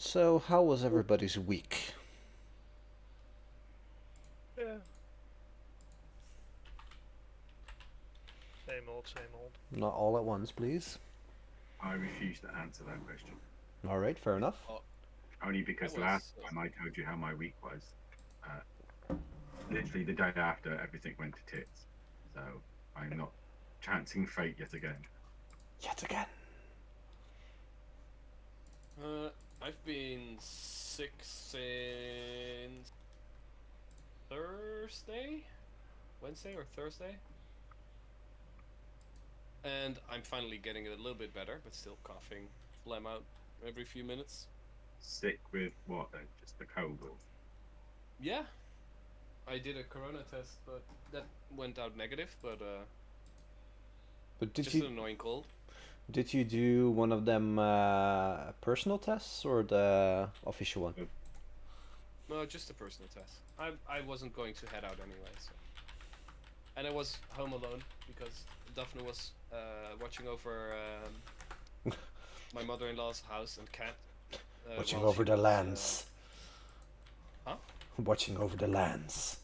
So, how was everybody's week? Yeah, same old, same old. Not all at once, please. I refuse to answer that question. All right, fair enough. Oh, Only I because last was. time I told you how my week was, uh, literally the day after, everything went to tits. So I'm not chancing fate yet again. Yet again. I've been sick since Thursday, Wednesday or Thursday, and I'm finally getting a little bit better, but still coughing, phlegm out every few minutes. Sick with what then? Just the cold or Yeah, I did a corona test, but that went out negative. But But just an annoying cold. did you do one of them personal tests or the official one? uh, No, just a personal test. I wasn't going to head out anyway, so. And I was home alone because Daphne was watching over my mother-in-law's house and cat. Watching While over she the was, lands. huh? Watching over the lands.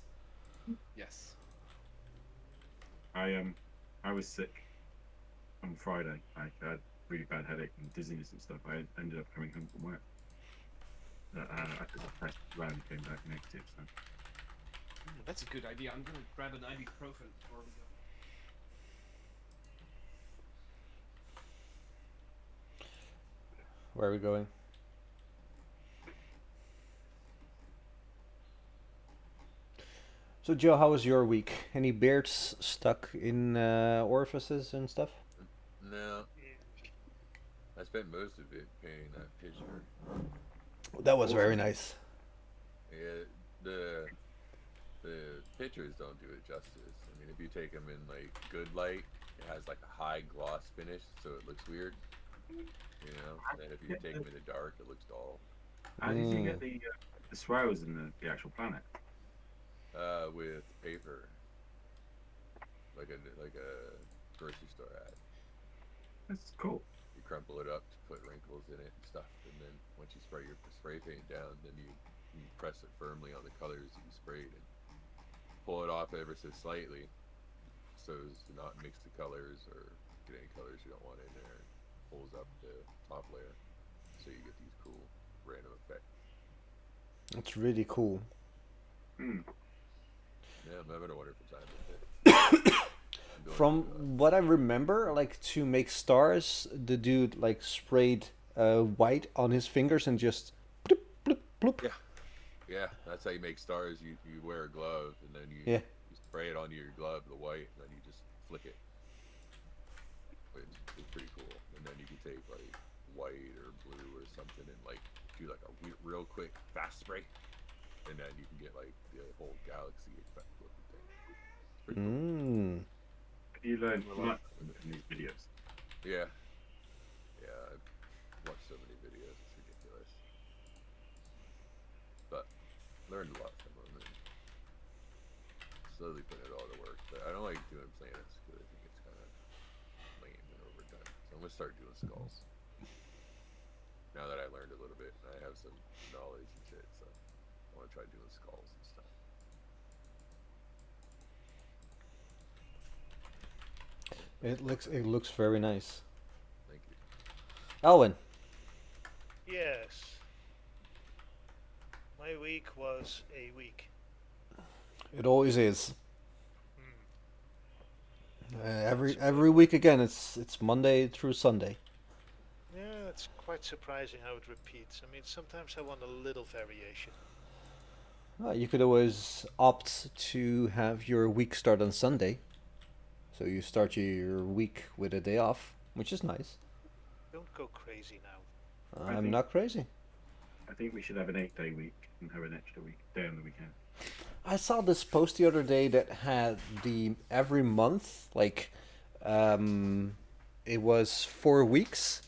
Yes. I was sick on Friday. I had really bad headache and dizziness and stuff. I ended up coming home from work. I took a test as well and came back negative. So That's a good idea. I'm gonna grab an ibuprofen before we go. Where are we going? So, Joe, how was your week? Any beards stuck in orifices and stuff? No, I spent most of it painting that picture. That was very awesome. nice. Yeah, the pictures don't do it justice. I mean, if you take them in like good light, it has like a high gloss finish, so it looks weird, you know. And if you take them in the dark, it looks dull. How did you get the swirls in the actual planet? With paper, like a grocery store ad. That's cool. You crumple it up to put wrinkles in it and stuff, and then once you spray your spray paint down, then you press it firmly on the colors that you sprayed and pull it off ever so slightly, so as to not mix the colors or get any colors you don't want in there. It pulls up the top layer, so you get these cool random effects. It's really cool. Hmm. Yeah, I'm having a wonderful time with it. I'm going From what I remember, like to make stars, the dude like sprayed white on his fingers and just bloop, bloop, bloop. yeah, yeah. That's how you make stars. You wear a glove and then Yeah. you spray it onto your glove, the white, and then you just flick it. It's pretty cool. And then you can take like white or blue or something and like do like a real quick fast spray, and then you can get like the whole galaxy effect looking thing. It's pretty cool. Mm. Have you learned much in these videos? Yeah, yeah. I've watched so many videos. It's ridiculous, but learned a lot from them and slowly putting it all to work. But I don't like doing planets because I think it's kind of lame and overdone. So I'm gonna start doing skulls now that I learned a little bit and I have some knowledge and shit. So I want to try doing skulls and stuff. It looks very nice. Thank you. Alwyn. Yes, my week was a week. It always is. Hmm. Every week again. It's Monday through Sunday. Yeah, it's quite surprising how it repeats. I mean, sometimes I want a little variation. You could always opt to have your week start on Sunday, so you start your week with a day off, which is nice. Don't go crazy now. I I'm think not crazy. I think we should have an 8-day week and have an extra week day on the weekend. I saw this post the other day that had the every month like um, it was 4 weeks,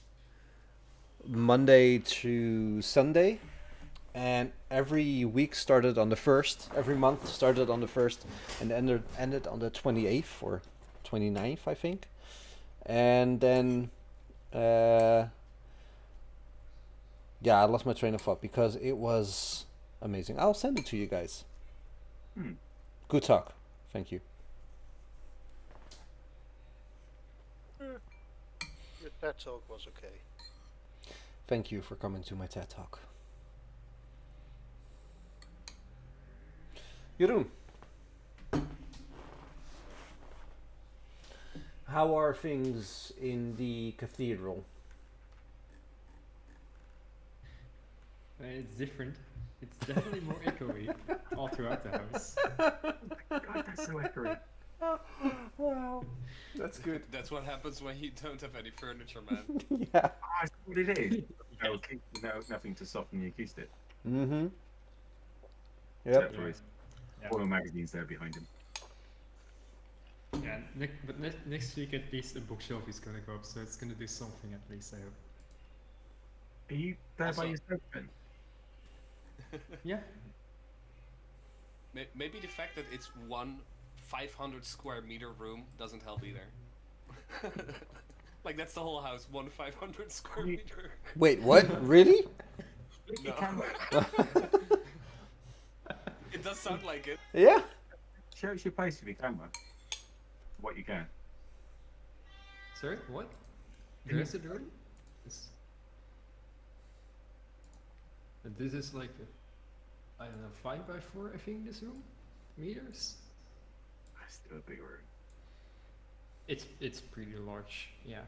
Monday to Sunday, and every week started on the first. Every month started on the first, and ended on the 28th or 29th, I think. And then uh, Yeah, I lost my train of thought because it was amazing. I'll send it to you guys. Hmm. Good talk. Thank you. Your TED talk was okay. Thank you for coming to my TED talk. Jeroen, how are things in the cathedral? It's different. It's definitely more echoey all throughout the house. God, that's so accurate. Wow, that's good. That's what happens when you don't have any furniture, man. Yeah. Ah, that's what it is. No, nothing to soften the acoustic. Mm-hmm. Except Yep. for his Yeah. oil magazines there behind him. Yeah, next week at least a bookshelf is gonna go up, so it's gonna do something at least, I hope. Are you there by Also- yourself then? Yeah. Maybe the fact that it's one 500 square meter room doesn't help either. Like that's the whole house, one 500 square You- meter. Wait, what? Really? No. It does sound like it. Yeah. Show us your place with your camera. What you can. Sorry, what? Can The you- rest of the room? This is like, I don't know, 5x4, I think, this room? Meters? That's still a big room. It's pretty large, yeah.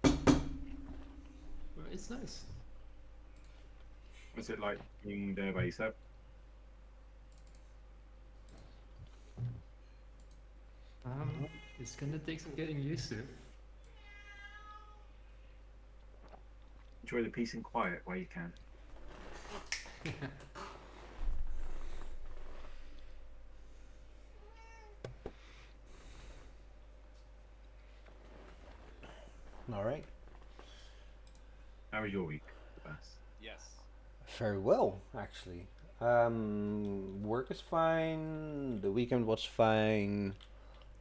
Well, it's nice. What's it like being there by yourself? It's gonna take some getting used to. Enjoy the peace and quiet while you can. All right. How was your week, Bass? Yes. Very well, actually. Work is fine. The weekend was fine.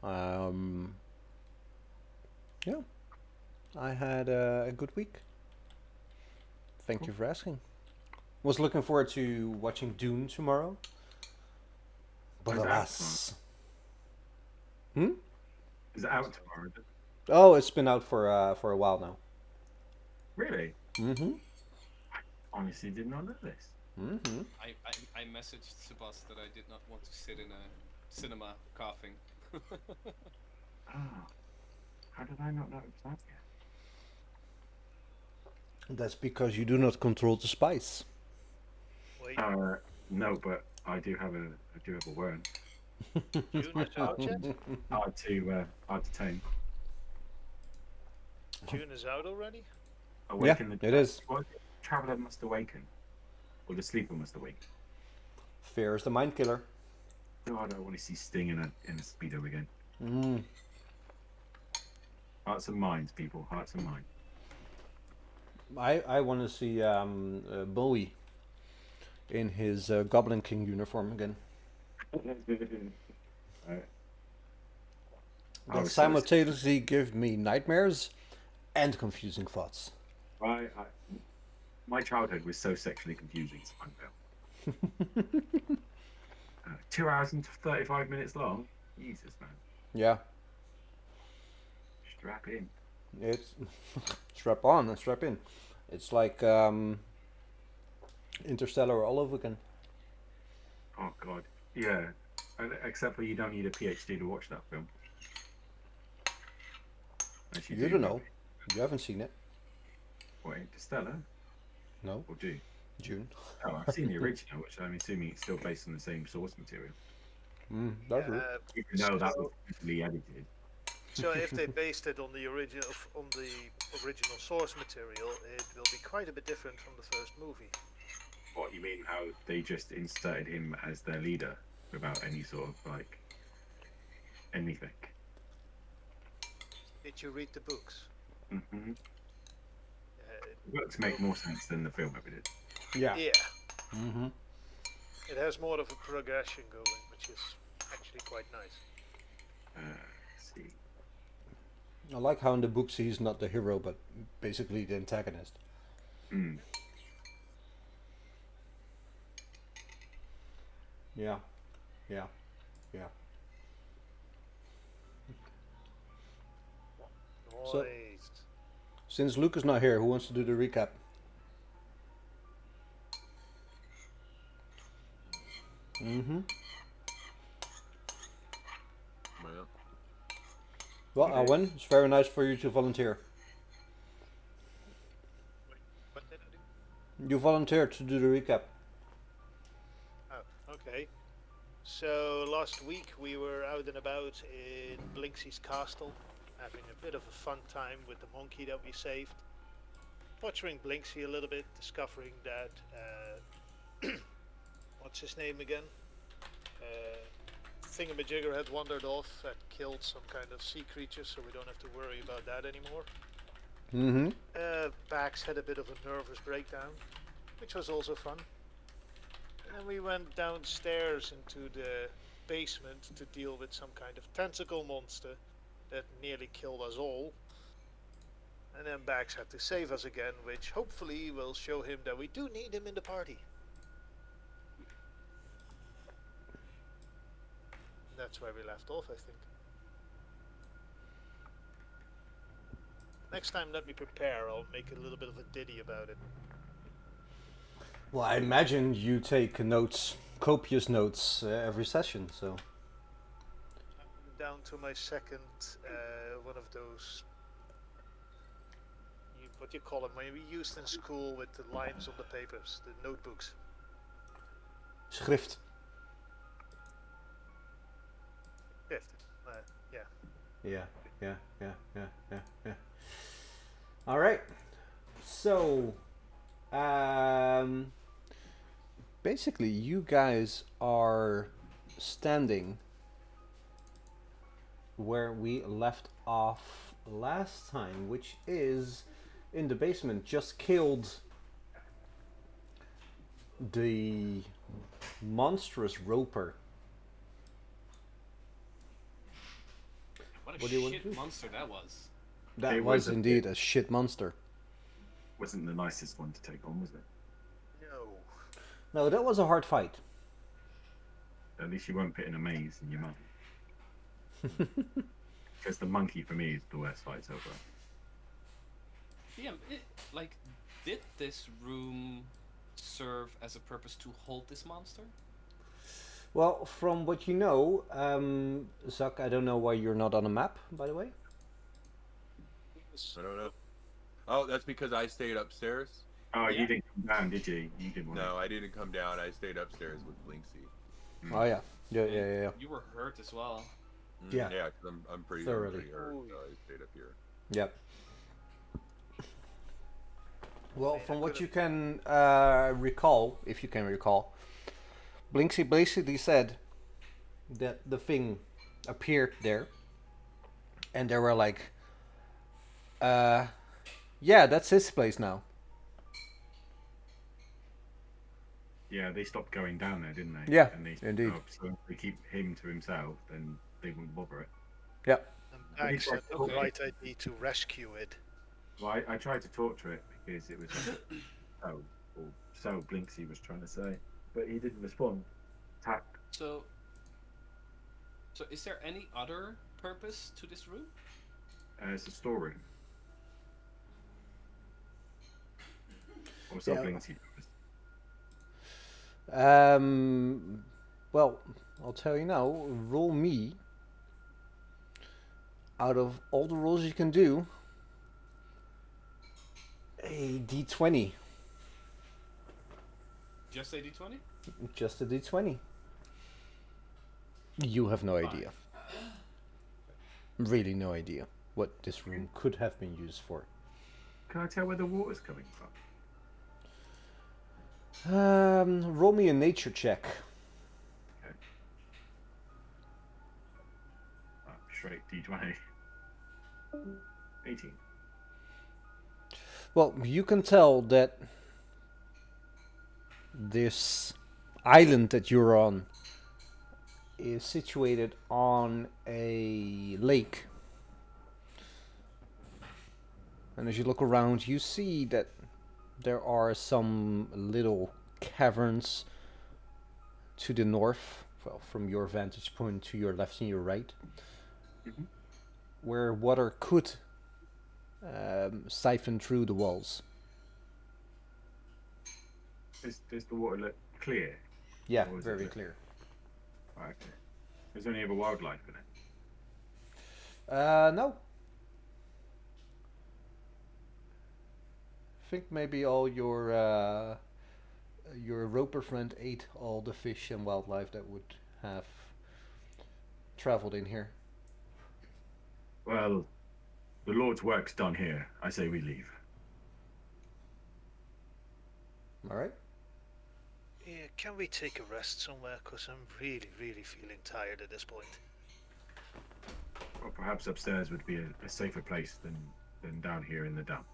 Um, yeah, I had a good week. Thank you for asking. Was looking forward to watching Dune tomorrow. But Is it out alas. Hmm? Is it out tomorrow? Is it? Oh, it's been out for a while now. Really? Mm-hmm. Honestly, did not know this. Mm-hmm. I messaged Sebas that I did not want to sit in a cinema coughing. Ah, how did I not notice that yet? That's because you do not control the spice. Wait, No, but I do have a worm. June is out yet? Hard to tame. June is out already? Awaken Yeah, the it is. Well, the traveler must awaken, or the sleeper must awaken. Fear is the mind killer. God, I want to see Sting in a speedo again. Mm. Hearts and minds, people. Hearts and minds. I want to see Bowie in his Goblin King uniform again. I That was simultaneously give me nightmares and confusing thoughts. My childhood was so sexually confusing. It's unreal. 2 hours and 35 minutes long. Jesus, man. Yeah, Strap in. it's strap on and strap in. It's like Interstellar all over again. Oh God. Yeah. Except for you don't need a PhD to watch that film. Actually, You don't know. You haven't seen it. What, Interstellar? No, Or do? June. Oh, I've seen the original, which I'm assuming it's still based on the same source material. That's good. Even though that was heavily edited. So if they based it on the original source material, it will be quite a bit different from the first movie. What, you mean how they just inserted him as their leader without any sort of, like, anything? Did you read the books? Mm-hmm. Uh, The books make more sense than the film ever did. Yeah. yeah, Mm-hmm. it has more of a progression going, which is actually quite nice. Let's see. I like how in the books he's not the hero, but basically the antagonist. Mm. Yeah, yeah, yeah. So- Nice. Since Luke is not here, who wants to do the recap? Mm-hmm. Well, Well, Okay. Alwyn, it's very nice for you to volunteer. What did I do? You volunteered to do the recap. Oh, okay. So last week we were out and about in Blinsky's castle, having a bit of a fun time with the monkey that we saved. Torturing Blinsky a little bit, discovering that what's his name again? Thingamajigger had wandered off, had killed some kind of sea creature, so we don't have to worry about that anymore. Mm-hmm. Bax had a bit of a nervous breakdown, which was also fun. And then we went downstairs into the basement to deal with some kind of tentacle monster that nearly killed us all. And then Bax had to save us again, which hopefully will show him that we do need him in the party. That's where we left off, I think. Next time, let me prepare. I'll make a little bit of a ditty about it. Well, I imagine you take notes, copious notes, every session. So I'm down to my second, one of those. What do you call them? When we used in school with the lines on the papers, the notebooks. schrift. Fifth. Yeah. Yeah. All right. So, basically, you guys are standing where we left off last time, which is in the basement. Just killed the monstrous roper. What a What do you want to shit do? monster that was. That It was was a indeed bit- a shit monster. Wasn't the nicest one to take on, was it? No. No, that was a hard fight. At least you weren't put in a maze in your mouth. Because the monkey for me is the worst fight so far. Yeah, did this room serve as a purpose to hold this monster? Well, from what you know, Zuck, I don't know why you're not on a map, by the way. I don't know. Oh, that's because I stayed upstairs. Oh, Yeah. you didn't come down, did you? You didn't want No, I didn't come down. I stayed upstairs with Blinsky. Oh yeah, yeah. You were hurt as well. Yeah. Yeah, because I'm pretty Thoroughly. hurt. Ooh. So I stayed up here. Yep. Well, Man, from I what could've- you can recall, if you can recall, Blinksy basically said that the thing appeared there, and they were like, yeah, that's his place now. Yeah, they stopped going down there, didn't they? Yeah, and they indeed. So if they keep him to himself, then they wouldn't bother it. Yep. And But Bax he's had the okay. right idea to rescue it. Well, I tried to talk to it because it was so Blinksy was trying to say, but he didn't respond. Tap. So is there any other purpose to this room? It's a storeroom. Or so Yeah. Blinksy does. Well, I'll tell you now. Roll me. Out of all the rolls you can do, a d20. Just a d20? Just a d20. You have no idea. Really no idea what this room could have been used for. Can I tell where the water's coming from? Roll me a nature check. Straight D20. 18. Well, you can tell that this island that you're on is situated on a lake. And as you look around, you see that there are some little caverns to the north, well, from your vantage point to your left and your right, Mhm. where water could siphon through the walls. Does the water look clear? Yeah, Or is it very look- clear. Right, okay. There's only ever wildlife in it. No. I think maybe all your roper friend ate all the fish and wildlife that would have traveled in here. Well, the Lord's work's done here. I say we leave. All right. Yeah, can we take a rest somewhere? Because I'm really, really feeling tired at this point. Or perhaps upstairs would be a safer place than down here in the dump.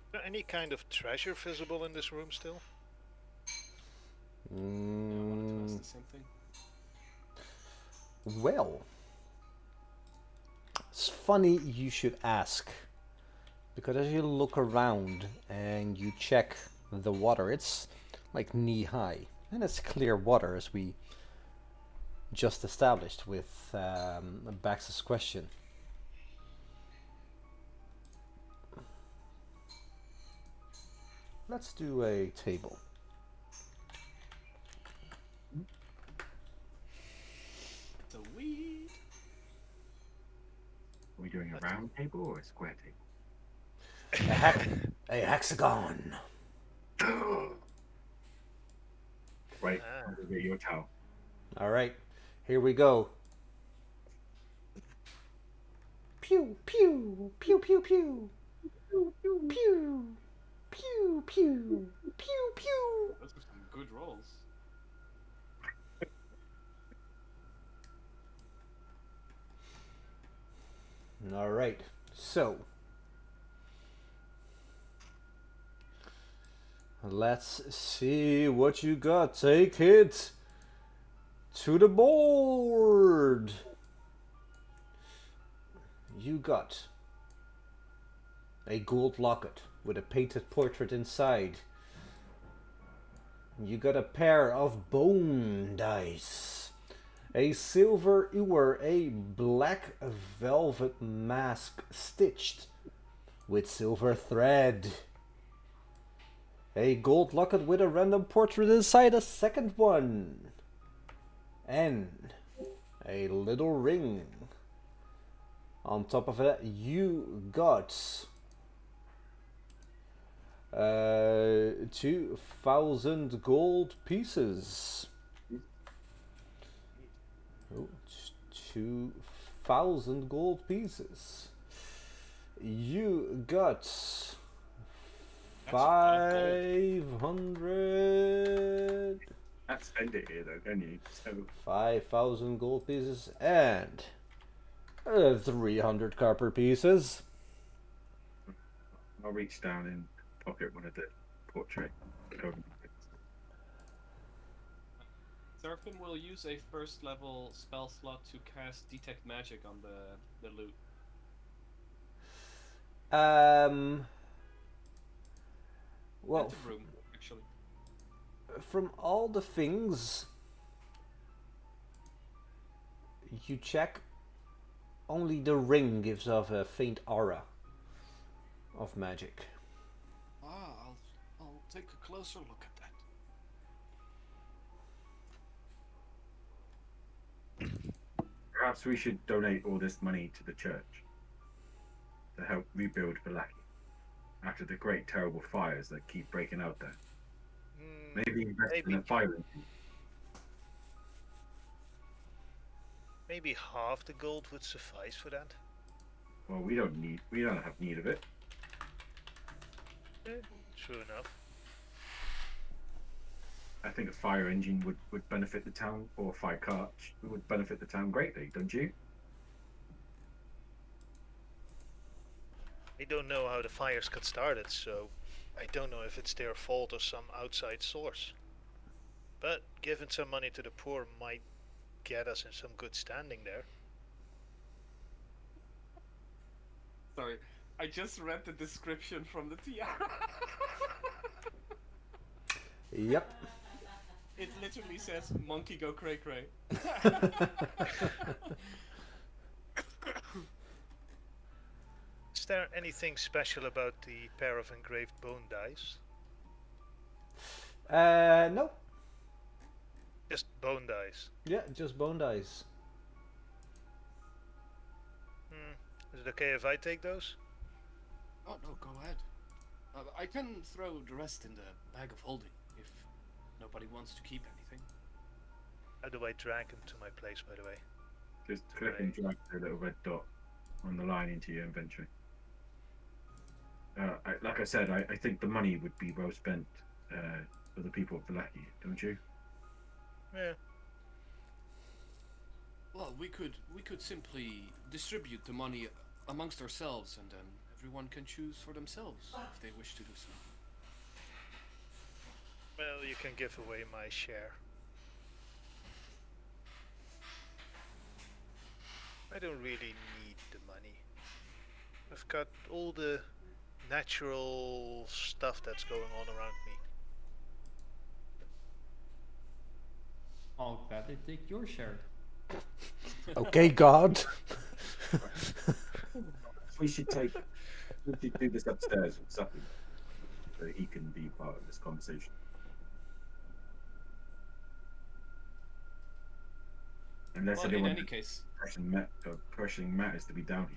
Is there any kind of treasure visible in this room still? I wanted to ask Mm, the same thing. well, it's funny you should ask. Because as you look around and you check the water, it's like knee high. And it's clear water, as we just established with Bax's question. Let's do a table. The weed. Are we doing a round table or a square table? A hexagon. Wait, Ah. I'm gonna get your towel. All right, here we go. Pew pew pew pew pew pew pew pew pew pew pew. Those were some good rolls. All right, so let's see what you got. Take it to the board. You got a gold locket with a painted portrait inside. You got a pair of bone dice, a silver ewer, a black velvet mask stitched with silver thread, a gold locket with a random portrait inside a second one, and a little ring. On top of that, you got 2,000 gold pieces. Oh, 2,000 gold pieces. You got That's a lot of gold. 500. Can't spend it here though, can you? So 5,000 gold pieces and 300 copper pieces. I'll reach down and pocket one of the portrait. Seraphin will use a first level spell slot to cast Detect Magic on the loot. Well, And the room, actually. from all the things you check, only the ring gives off a faint aura of magic. I'll take a closer look at that. Perhaps we should donate all this money to the church to help rebuild Balaki after the great terrible fires that keep breaking out there. Maybe invest in a fire engine. Maybe half the gold would suffice for that. Well, we don't have need of it. True enough. I think a fire engine would benefit the town, or a fire cart would benefit the town greatly, don't you? I don't know how the fires got started, so I don't know if it's their fault or some outside source. But giving some money to the poor might get us in some good standing there. Sorry, I just read the description from the tiara. Yep. It literally says monkey go cray cray. Is there anything special about the pair of engraved bone dice? No. Just bone dice. Yeah, just bone dice. Is it okay if I take those? Oh no, go ahead. I can throw the rest in the bag of holding if nobody wants to keep anything. How do I drag them to my place, by the way? Just click and drag the little red dot on the line into your inventory. Like I said, I think the money would be well spent for the people of Vallaki, don't you? Yeah. Well, we could simply distribute the money amongst ourselves, and then everyone can choose for themselves if they wish to do so. Well, you can give away my share. I don't really need the money. I've got all the natural stuff that's going on around me. I'll gladly take your share. Okay, God. We should do this upstairs with Sucky, so he can be part of this conversation. Unless Well, in anyone any case, pushing matters to be down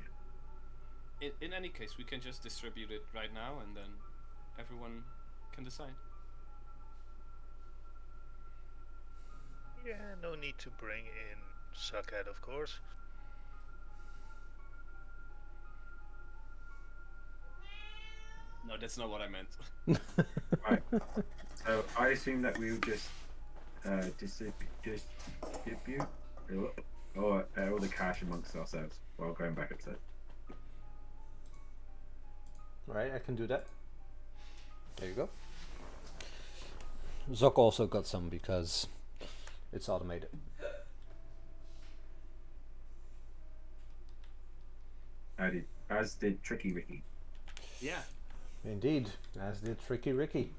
here. in any case, we can just distribute it right now, and then everyone can decide. Yeah, no need to bring in Suckhead, of course. No, that's not what I meant. Right. So I assume that we'll just distribute all the cash amongst ourselves while going back upstairs. Right, I can do that. There you go. Zok also got some because it's automated. As did Tricky Ricky. Yeah. Indeed, as did Tricky Ricky.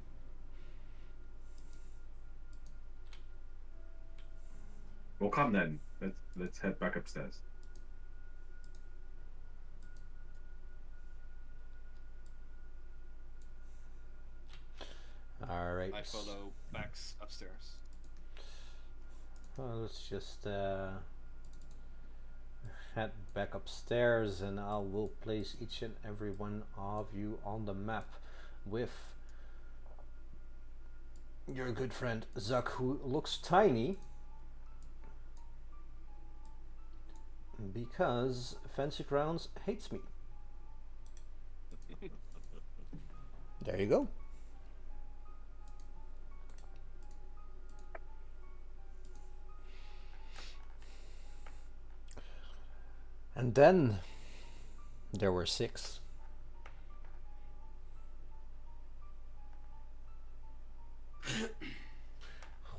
Well, come then. Let's head back upstairs. All right. I follow Max upstairs. Well, let's just head back upstairs, and I will place each and every one of you on the map with your good friend Zuck, who looks tiny because Fancy Crowns hates me. There you go. And then there were 6.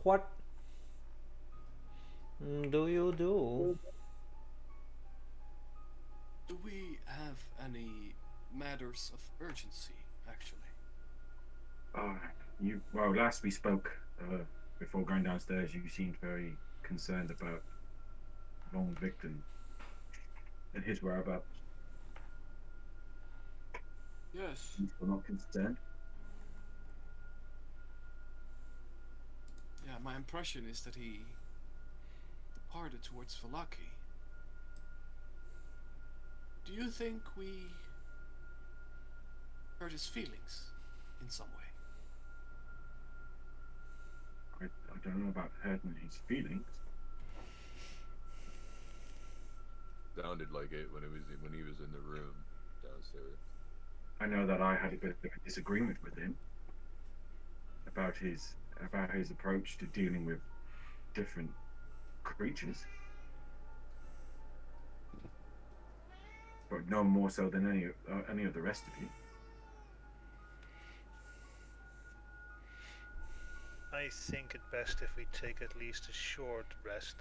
What do you do? Do we have any matters of urgency, actually? Last we spoke, before going downstairs, you seemed very concerned about Von Victon and his whereabouts. Yes. You still not concerned? Yeah, my impression is that he departed towards Vallaki. Do you think we hurt his feelings in some way? I don't know about hurting his feelings. Sounded like it when he was in the room downstairs. I know that I had a bit of a disagreement with him about his approach to dealing with different creatures, but no more so than any of the rest of you. I think it best if we take at least a short rest.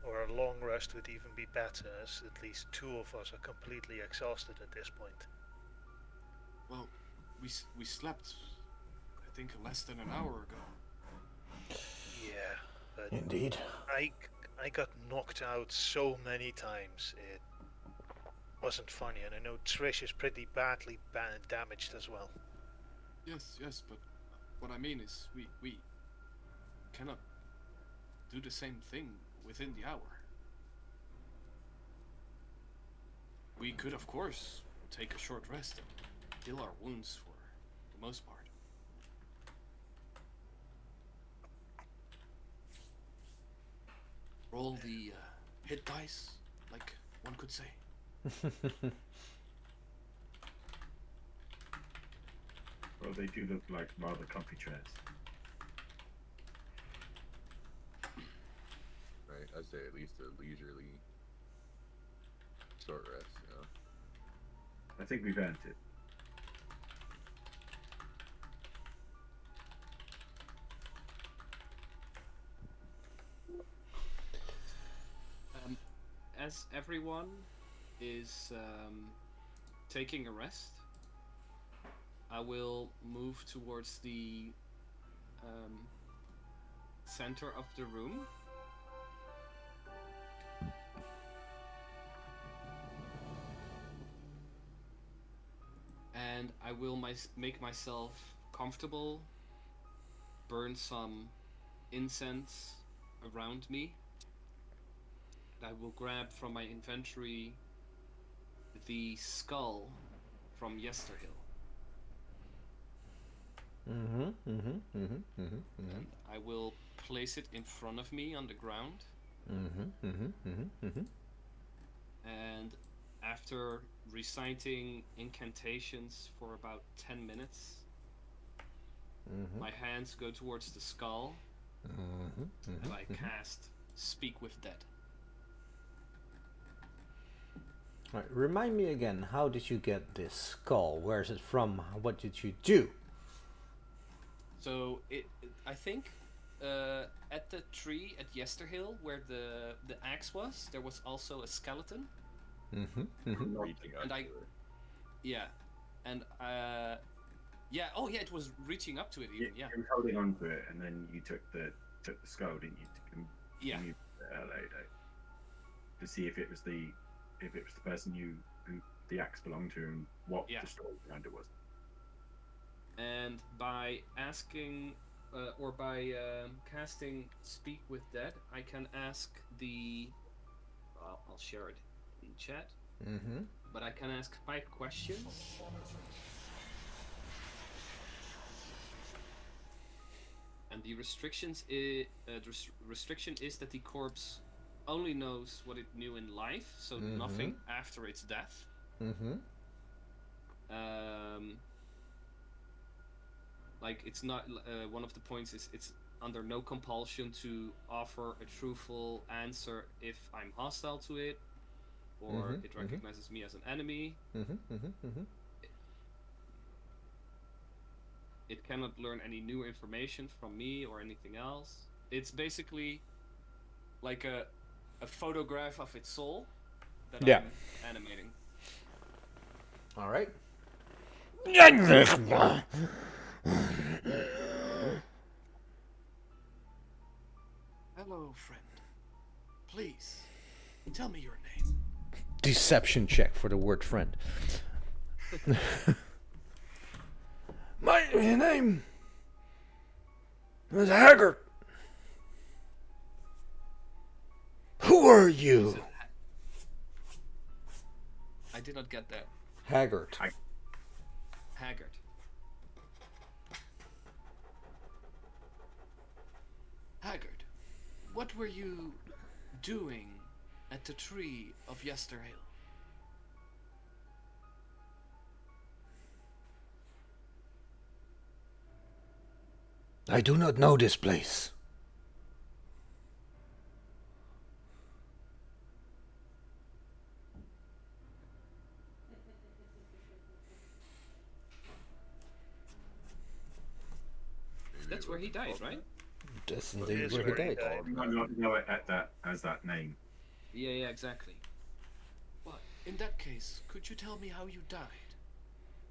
Or a long rest would even be better, as at least 2 of us are completely exhausted at this point. Well, we slept, I think, less than an hour ago. Yeah, but Indeed. I got knocked out so many times. It wasn't funny, and I know Trish is pretty badly damaged as well. Yes, but what I mean is we cannot do the same thing within the hour. We could, of course, take a short rest and heal our wounds for the most part. Roll the hit dice, like one could say. Well, they do look like rather comfy chairs. Right, I'd say at least a leisurely short rest, you know. I think we've earned it. As everyone is taking a rest, I will move towards the center of the room. And I will make myself comfortable, burn some incense around me. I will grab from my inventory the skull from Yesterhill. And I will place it in front of me on the ground. And after reciting incantations for about 10 minutes, my hands go towards the skull, and I cast Speak with Dead. Right, remind me again, how did you get this skull? Where is it from? What did you do? So I think at the tree at Yesterhill, where the axe was, there was also a skeleton. Reaching out And to I, it. yeah, and yeah, oh yeah, it was reaching up to it even, yeah. You were holding on to it, and then you took the skull, didn't you? Yeah. To see if it was the person who the axe belonged to, and what Yeah. the story behind it was. And by asking, or by casting Speak with Dead, I can ask I'll share it in chat, but I can ask 5 questions. And the restriction is that the corpse only knows what it knew in life, so nothing after its death. Like, it's not one of the points is it's under no compulsion to offer a truthful answer if I'm hostile to it, or it recognizes me as an enemy. It cannot learn any new information from me or anything else. It's basically like a photograph of its soul that I'm animating. All right. Hello, friend. Please, tell me your name. Deception check for the word friend. My name is Haggard. Who are you? I did not get that. Haggard. Haggard. Haggard, what were you doing at the tree of Yesterhill? I do not know this place. Maybe That's it where was he died, right? Isn't But he is where he where he died? died. You might not know it at that as that name. Yeah, exactly. Well, in that case, could you tell me how you died?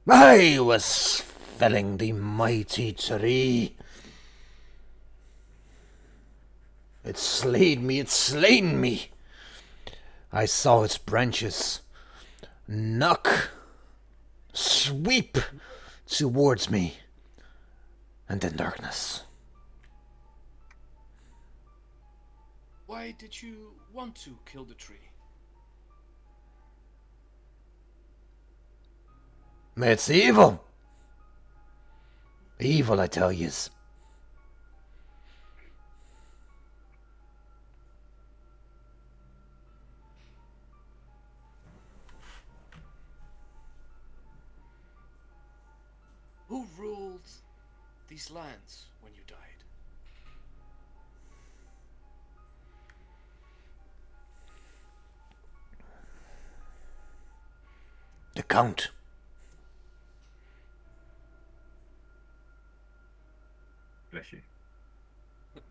I was felling the mighty tree. It slayed me, it slain me. I saw its branches knock, sweep towards me, and then darkness. Why did you want to kill the tree? It's evil. Evil, I tell yous. Who ruled these lands when you died? The Count. Bless you.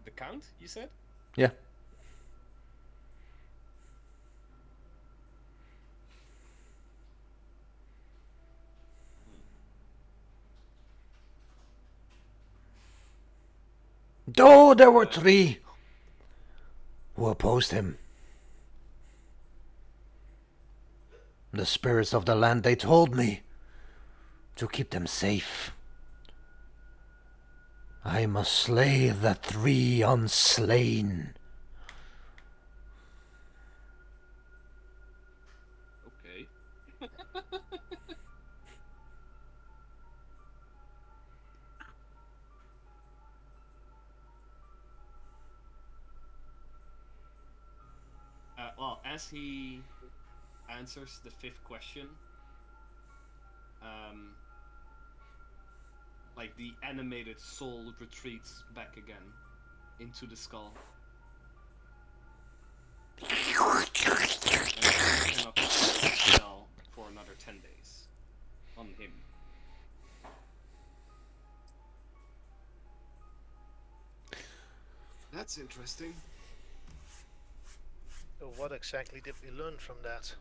The Count, you said? Yeah. Though there were three who opposed him. The spirits of the land, they told me to keep them safe. I must slay the three unslain. Okay. Well, as he answers the fifth question, like the animated soul retreats back again into the skull. And cannot cast the spell for another 10 days on him. That's interesting. So what exactly did we learn from that?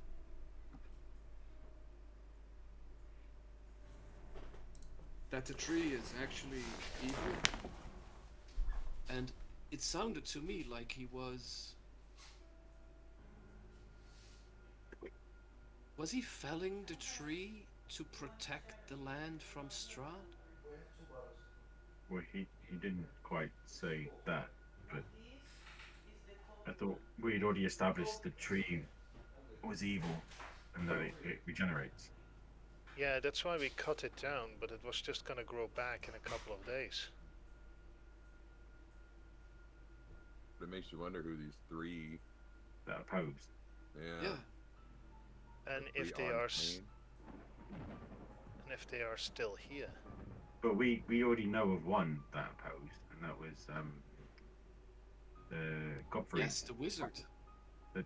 That the tree is actually evil. And it sounded to me like he was... Was he felling the tree to protect the land from Strahd? Well, he didn't quite say that, but I thought we'd already established the tree was evil and that it regenerates. Yeah, that's why we cut it down, but it was just gonna grow back in a couple of days. But it makes you wonder who these three. That opposed. Yeah. And if they are still here. But we already know of one that opposed, and that was Godfrey. Yes, the wizard.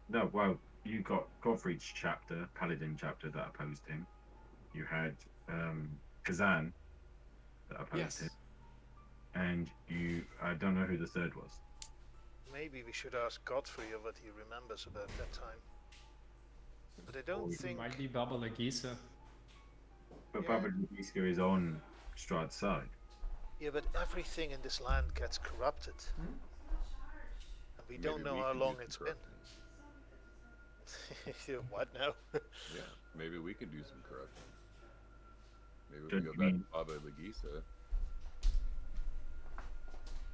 No, well, you got Godfrey's chapter, Paladin chapter, that opposed him. You had Kazan that opposed him. And I don't know who the third was. Maybe we should ask Godfrey of what he remembers about that time. But I don't think... Might be Baba Lagisa. But Yeah. Baba Lugiska is on Strahd's side. Yeah, but everything in this land gets corrupted. And we don't know how long it's been. What now? Yeah, maybe we can do some corruption. Maybe we Don't can go you back mean- to Baba Lagisa.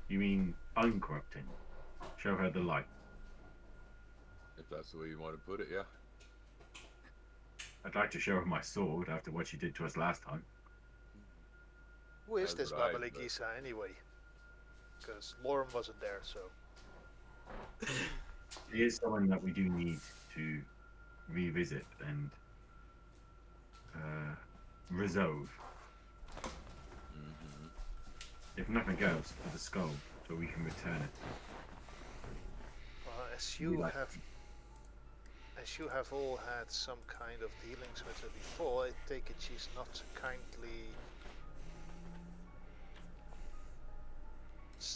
You mean uncorrupting? Show her the light. If that's the way you want to put it, yeah. I'd like to show her my sword after what she did to us last time. Who is As this would I, Baba but- Lagisa anyway? Because Lorem wasn't there, so... He is someone that we do need to revisit and resolve. Mm-hmm. If nothing else, for the skull, so we can return it. As you have all had some kind of dealings with her before, I take it she's not kindly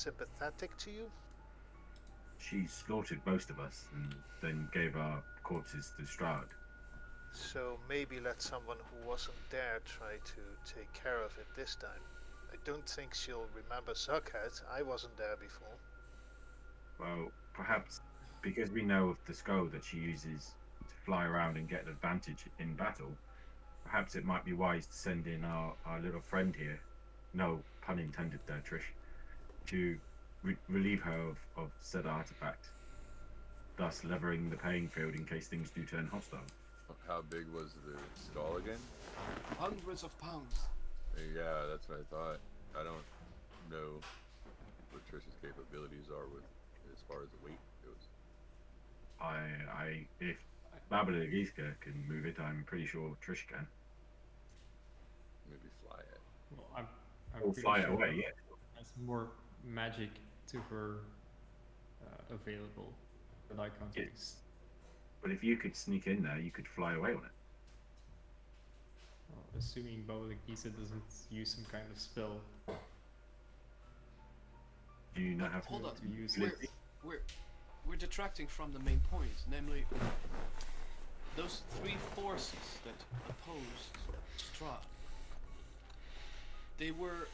sympathetic to you? She slaughtered most of us and then gave our corpses to Strahd. So maybe let someone who wasn't there try to take care of it this time. I don't think she'll remember Suckhead. I wasn't there before. Well, perhaps because we know of the skull that she uses to fly around and get an advantage in battle, perhaps it might be wise to send in our little friend here, no pun intended there, Trish, to relieve her of said artifact, thus levering the playing field in case things do turn hostile. How big was the skull again? Hundreds of pounds. Yeah, that's what I thought. I don't know what Trish's capabilities are with as far as the weight goes. If Babyloniska can move it, I'm pretty sure Trish can. Maybe fly it. Well, I'm Or pretty fly it sure away, yeah. there's more magic to her available that I can't Yeah. use. But if you could sneak in there, you could fly away on it. Well, assuming Baba Giza doesn't use some kind of spell Do you not But have hold on. to use We're, it. we're detracting from the main point, namely those three forces that opposed Strahd. They were,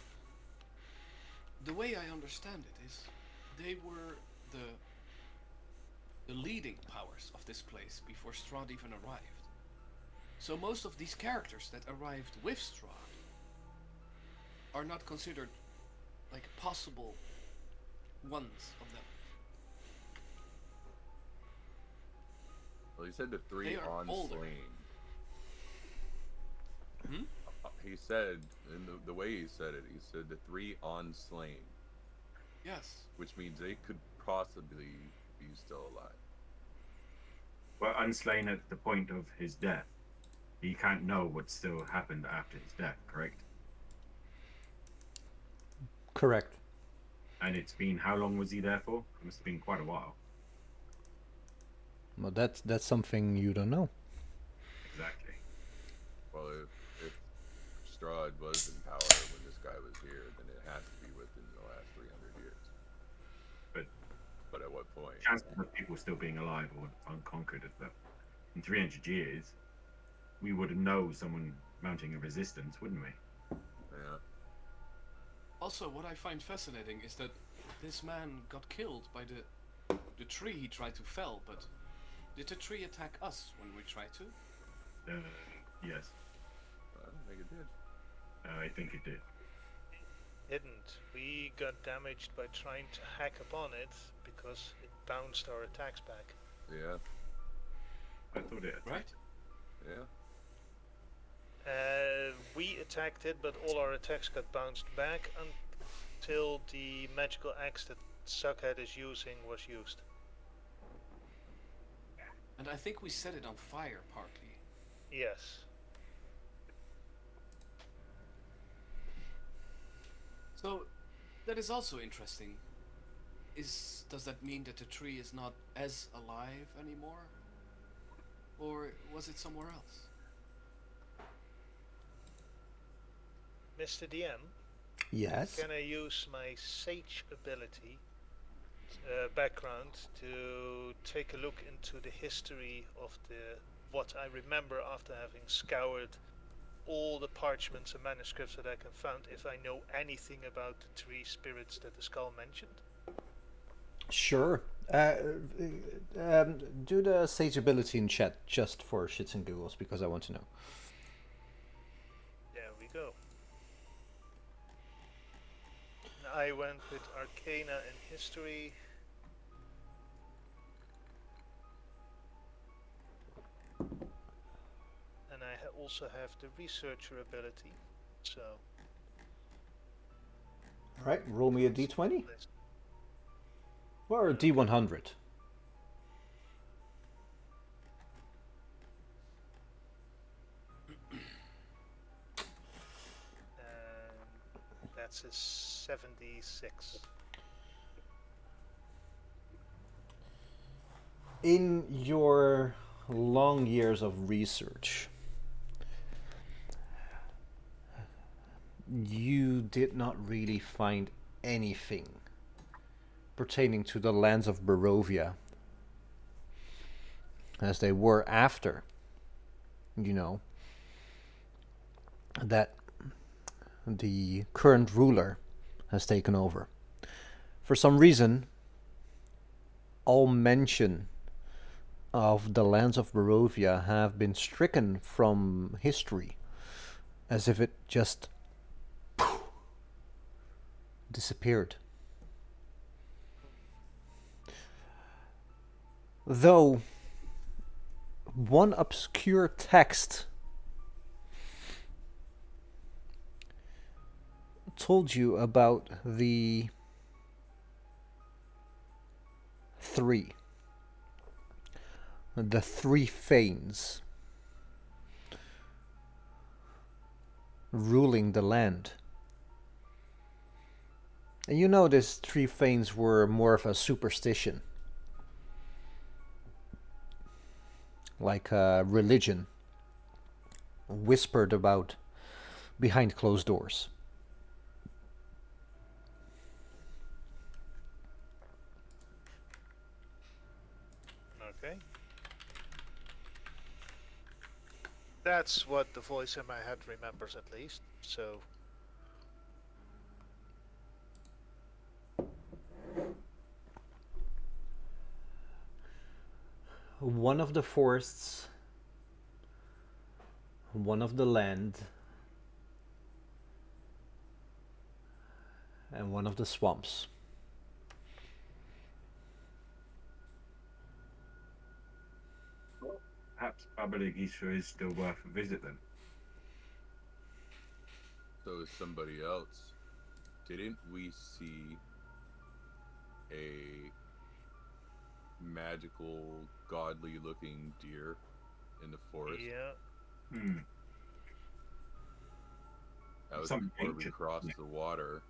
the way I understand it is, they were the leading powers of this place before Strahd even arrived. So most of these characters that arrived with Strahd are not considered like possible ones of them. Well, he said the three They are on older. slain. Hmm? He said, in the way he said it, he said the three on slain, Yes. which means they could possibly be still alive. Well, unslain at the point of his death. He can't know what still happened after his death, correct? Correct. And it's been, how long was he there for? It must have been quite a while. Well, that's something you don't know. Exactly. Well, if Strahd was in power when this guy was here, then it has to be within the last 300 years. But at what point? Chances of people still being alive or unconquered at that. In 300 years, we would know someone mounting a resistance, wouldn't we? Yeah. Also, what I find fascinating is that this man got killed by the tree he tried to fell, but did the tree attack us when we tried to? Yes, I don't think it did. I think it did. Didn't. We got damaged by trying to hack upon it because it bounced our attacks back. Yeah. I thought it attacked. Right? Yeah. We attacked it, but all our attacks got bounced back until the magical axe that Suckhead is using was used. And I think we set it on fire partly. Yes. So that is also interesting. Does that mean that the tree is not as alive anymore? Or was it somewhere else? Mr. DM, Yes. can I use my Sage ability background to take a look into the history of what I remember after having scoured all the parchments and manuscripts that I can find, if I know anything about the three spirits that the skull mentioned? Sure. Do the sage ability in chat just for shits and giggles because I want to know. There we go. I went with Arcana and History. And I also have the Researcher ability. So. All right, roll me a d20 let's- or a d100. And that's a 76. In your long years of research, you did not really find anything pertaining to the lands of Barovia, as they were after, that the current ruler has taken over. For some reason, all mention of the lands of Barovia have been stricken from history, as if it just disappeared. Though one obscure text told you about the three Fanes ruling the land. And these three Fanes were more of a superstition, like a religion whispered about behind closed doors. Okay. That's what the voice in my head remembers, at least. So. One of the forests, one of the land, and one of the swamps. Perhaps Baba Lagisha is still worth a visit then. So is somebody else. Didn't we see a magical, godly-looking deer in the forest? Yeah. That was Some before we ancient, crossed the water.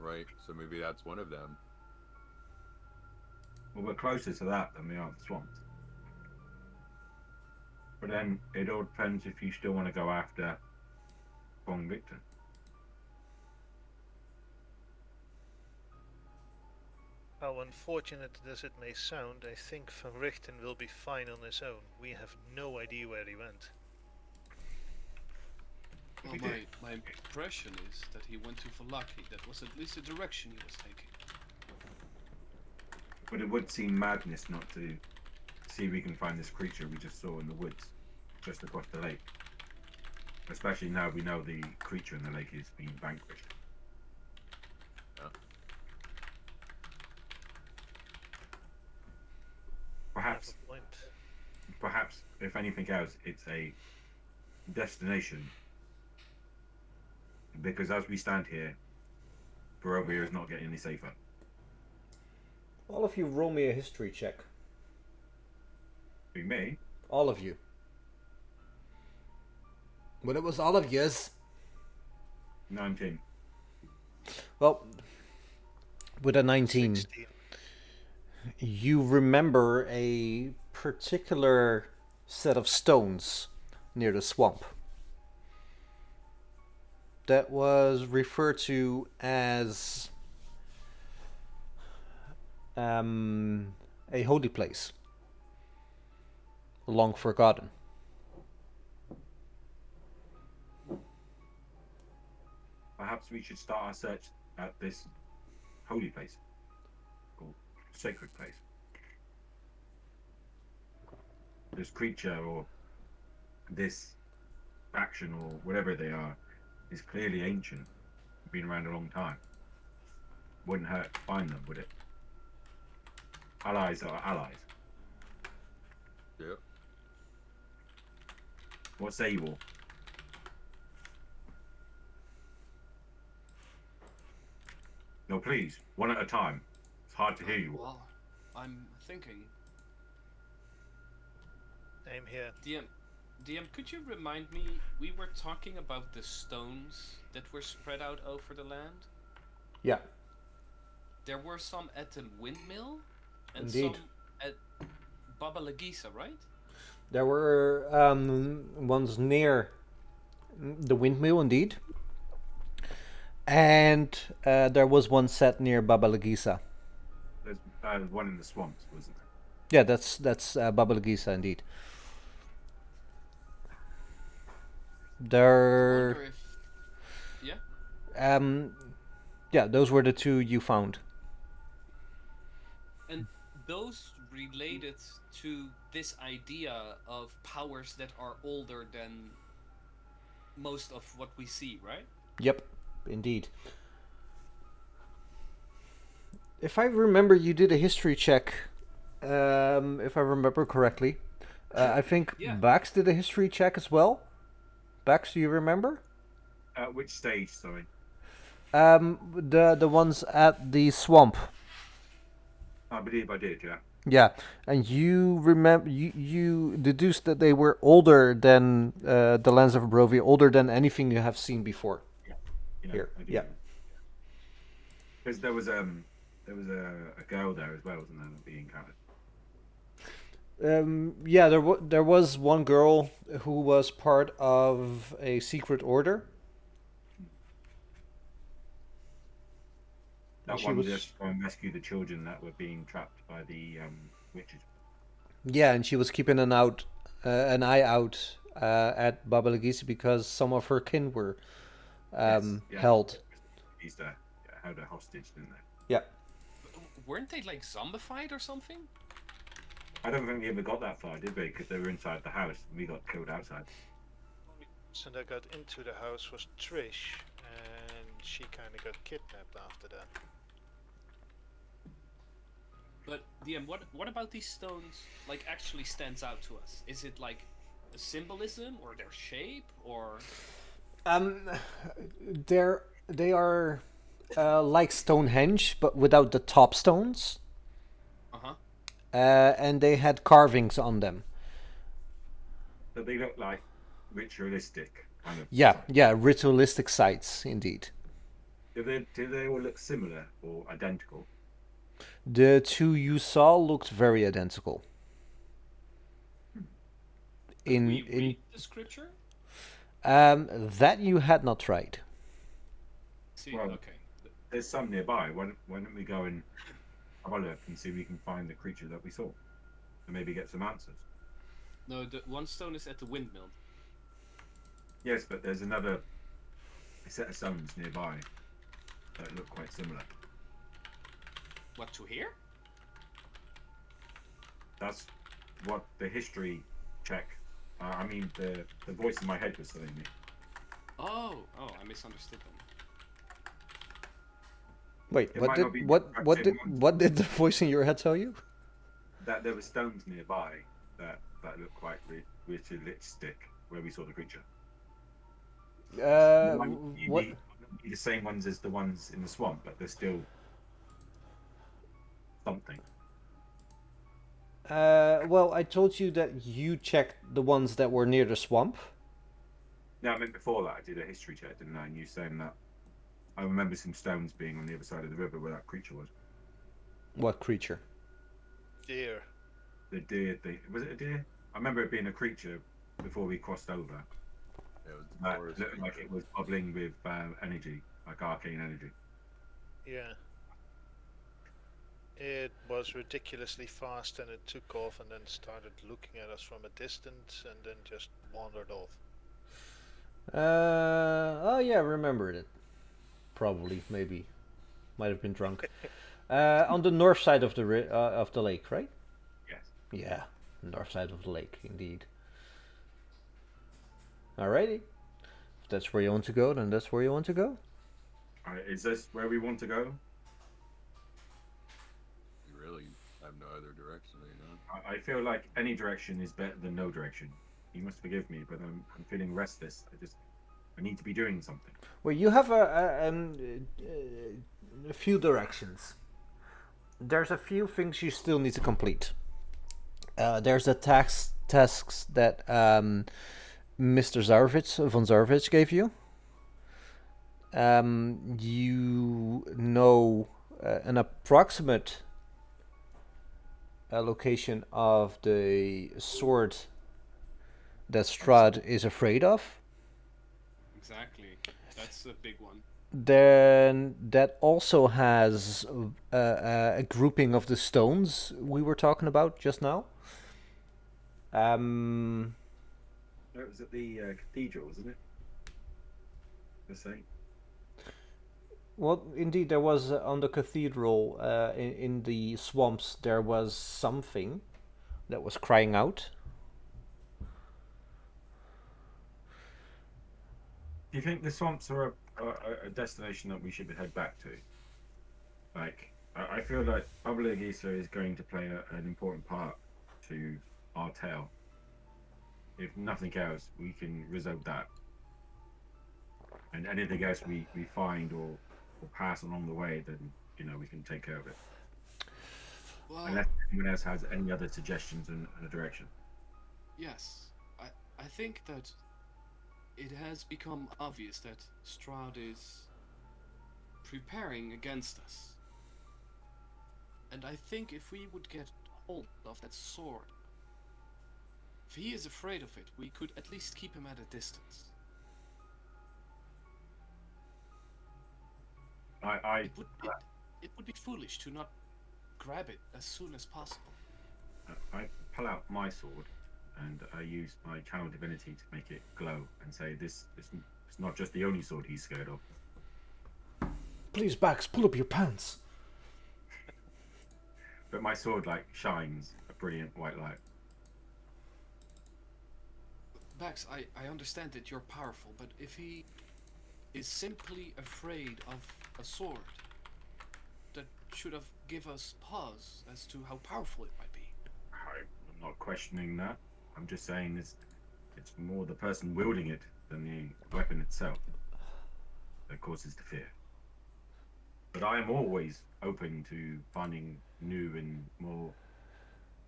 Right, so maybe that's one of them. Well, we're closer to that than we are the swamps. But then it all depends if you still want to go after Von Victor. How unfortunate as it may sound, I think Van Richten will be fine on his own. We have no idea where he went. Well, my impression is that he went to Valaki. That was at least the direction he was taking. But it would seem madness not to see if we can find this creature we just saw in the woods, just across the lake. Especially now we know the creature in the lake is being vanquished. Yeah. Perhaps, if anything else, it's a destination. Because as we stand here, Barovia is not getting any safer. All of you roll me a history check. Who, me? All of you. But it was all of yous. 19. Well, with a 19, 16. you remember a particular set of stones near the swamp that was referred to as a holy place, long forgotten. Perhaps we should start our search at this holy place, or sacred place. This creature or this faction or whatever they are is clearly ancient, been around a long time. Wouldn't hurt to find them, would it? Allies are allies. Yep. What say you all? No, please, one at a time. It's hard to hear you all. Well, I'm thinking. I'm here. DM, could you remind me? We were talking about the stones that were spread out over the land. Yeah. There were some at the windmill, and Indeed. some at Baba Lagisa, right? There were ones near the windmill, indeed. And there was one set near Baba Lagisa. There's one in the swamps, wasn't there? Yeah, that's Baba Lagisa indeed. I There, wonder if. Yeah. yeah, those were the two you found. And those related to this idea of powers that are older than most of what we see, right? Yep, indeed. If I remember, you did a history check. If I remember correctly, I think Yeah. Bax did a history check as well. Bax, do you remember? Which stage? Sorry. The ones at the swamp. I believe I did. Yeah. Yeah, and you remember you deduced that they were older than the lands of Barovia, older than anything you have seen before. Yeah. Here, I do. yeah. Because there was a girl there as well, wasn't there, that we encountered? Yeah, there was one girl who was part of a secret order. That She one was- just go and rescue the children that were being trapped by the witches. Yeah, and she was keeping an eye out at Baba Lagisi because some of her kin were Yes, yeah. held. He's there. Yeah, held a hostage, didn't they? Yeah. Weren't they like zombified or something? I don't think we ever got that far, did we? Because they were inside the house and we got killed outside. So that got into the house was Trish, and she kind of got kidnapped after that. But DM, what about these stones like actually stands out to us? Is it like a symbolism or their shape or? They are like Stonehenge, but without the top stones. Uh-huh. And they had carvings on them. So they look like ritualistic kind of. Yeah, sites. yeah, ritualistic sites indeed. Do they all look similar or identical? The two you saw looked very identical. Could we read the scripture? That you had not tried. See, Well, okay. There's some nearby. Why don't we go and have a look and see if we can find the creature that we saw, and maybe get some answers? No, the one stone is at the windmill. Yes, but there's another set of stones nearby that look quite similar. What, to here? That's what the history check. I mean, the voice in my head was telling me. Oh, I misunderstood them. Wait, It what might did not be the what exact what same did ones. what did the voice in your head tell you? That there were stones nearby that look quite ritualistic where we saw the creature. They might be What? the same ones as the ones in the swamp, but they're still something. Well, I told you that you checked the ones that were near the swamp. No, I meant before that I did a history check, didn't I? And you saying that I remember some stones being on the other side of the river where that creature was. What creature? Deer. The deer thing. Was it a deer? I remember it being a creature before we crossed over. It was the That forest looked like creature. it was bubbling with energy, like arcane energy. Yeah. It was ridiculously fast and it took off and then started looking at us from a distance and then just wandered off. Oh yeah, remembered it. Probably, maybe, might have been drunk. On the north side of the lake, right? Yes. Yeah, north side of the lake, indeed. Alrighty, if that's where you want to go, then that's where you want to go. Alright, is this where we want to go? You really have no other direction, you know? I feel like any direction is better than no direction. You must forgive me, but I'm feeling restless. I need to be doing something. Well, you have a few directions. There's a few things you still need to complete. There's the tasks that Mr. von Zarovich gave you. You know an approximate location of the sword that Strahd is afraid of. Exactly. That's a big one. then that also has a grouping of the stones we were talking about just now. It was at the cathedral, wasn't it? The same. Well, indeed, there was on the cathedral in the swamps. There was something that was crying out. Do you think the swamps are a destination that we should head back to? Like, I feel like Bubble Geezer is going to play an important part to our tale. If nothing else, we can resolve that. And anything else we find or pass along the way, then, we can take care of it. Well, Unless anyone else has any other suggestions and a direction. yes. I think that it has become obvious that Strahd is preparing against us. And I think if we would get hold of that sword, if he is afraid of it, we could at least keep him at a distance. It would be foolish to not grab it as soon as possible. I pull out my sword and I use my channel divinity to make it glow and say this is it's not just the only sword he's scared of. Please, Bax, pull up your pants. But my sword shines a brilliant white light. Bax, I understand that you're powerful, but if he is simply afraid of a sword, that should have give us pause as to how powerful it might be. I'm not questioning that. I'm just saying it's more the person wielding it than the weapon itself that causes the fear. But I am always open to finding new and more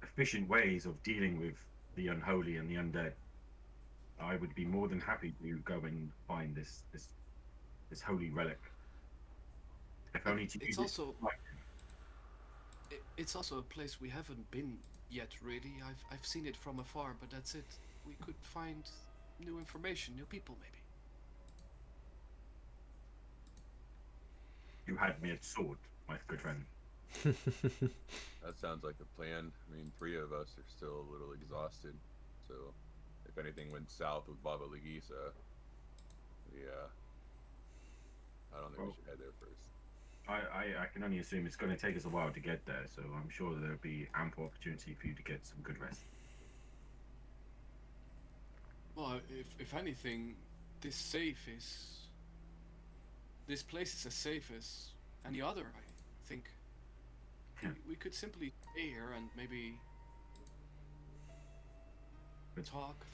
efficient ways of dealing with the unholy and the undead. I would be more than happy to go and find this holy relic. If only to use it's also a place we haven't been yet, really. I've seen it from afar, but that's it. We could find new information, new people, maybe. You had me at sword, my good friend. That sounds like a plan. I mean, 3 of us are still a little exhausted, so if anything went south with Baba Lagisa, I don't think we should head there first. I can only assume it's going to take us a while to get there, so I'm sure there'll be ample opportunity for you to get some good rest. Well, if anything, this place is as safe as any other, I think. Yeah. We could simply stay here and maybe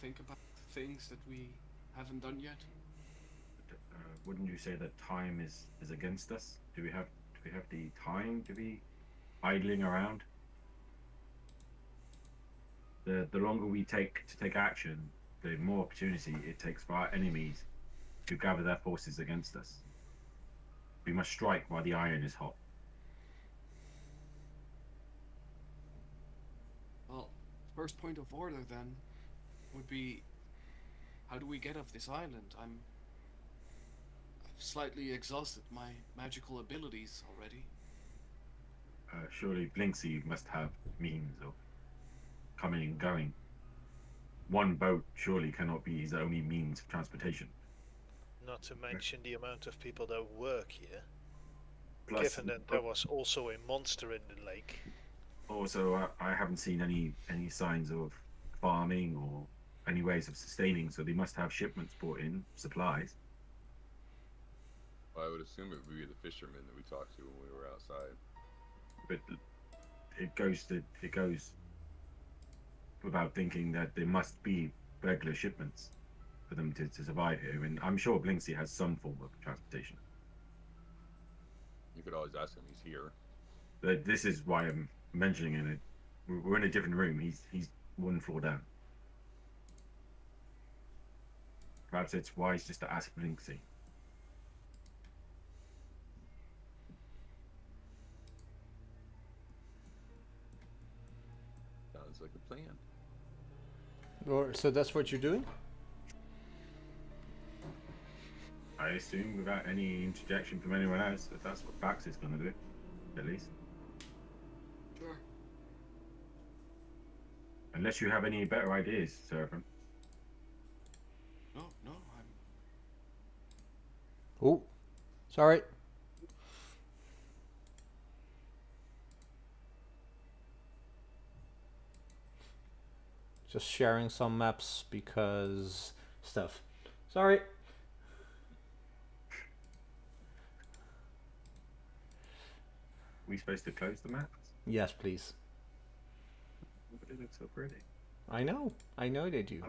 think about things that we haven't done yet. Wouldn't you say that time is against us? Do we have the time to be idling around? The longer we take to take action, the more opportunity it takes for our enemies to gather their forces against us. We must strike while the iron is hot. Well, first point of order then would be, how do we get off this island? I've slightly exhausted my magical abilities already. Surely Blinsky must have means of coming and going. One boat surely cannot be his only means of transportation. Not to mention the amount of people that work here. Plus, Given that there was also a monster in the lake. Also, I haven't seen any signs of farming or any ways of sustaining, so they must have shipments brought in, supplies. Well, I would assume it would be the fishermen that we talked to when we were outside. But it goes without thinking that there must be regular shipments for them to survive here, and I'm sure Blinsky has some form of transportation. You could always ask him. He's here. But this is why I'm mentioning it. We're in a different room. He's 1 floor down. Perhaps it's wise just to ask Blinsky. Sounds like a plan. So that's what you're doing? I assume without any interjection from anyone else that that's what Bax is going to do, at least. Sure. Unless you have any better ideas, Seraphin. No, I'm. Oh, sorry. Just sharing some maps because stuff. Sorry. We supposed to close the maps? Yes, please. But it looks so pretty. I know they do.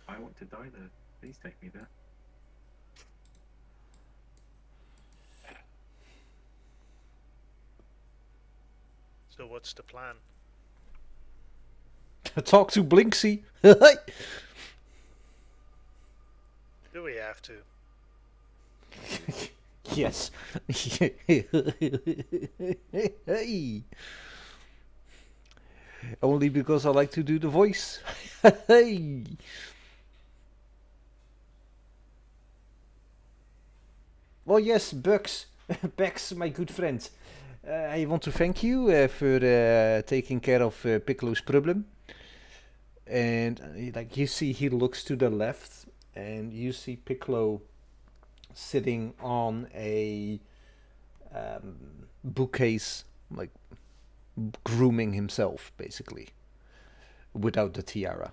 I want to die there. Please take me there. So what's the plan? Talk to Blinsky. Do we have to? Yes. Hey. Only because I like to do the voice. Hey. Well, yes, Bugs. Bex, my good friend. I want to thank you for taking care of Piccolo's problem. And like you see, he looks to the left, and you see Piccolo sitting on a bookcase, like grooming himself, basically, without the tiara.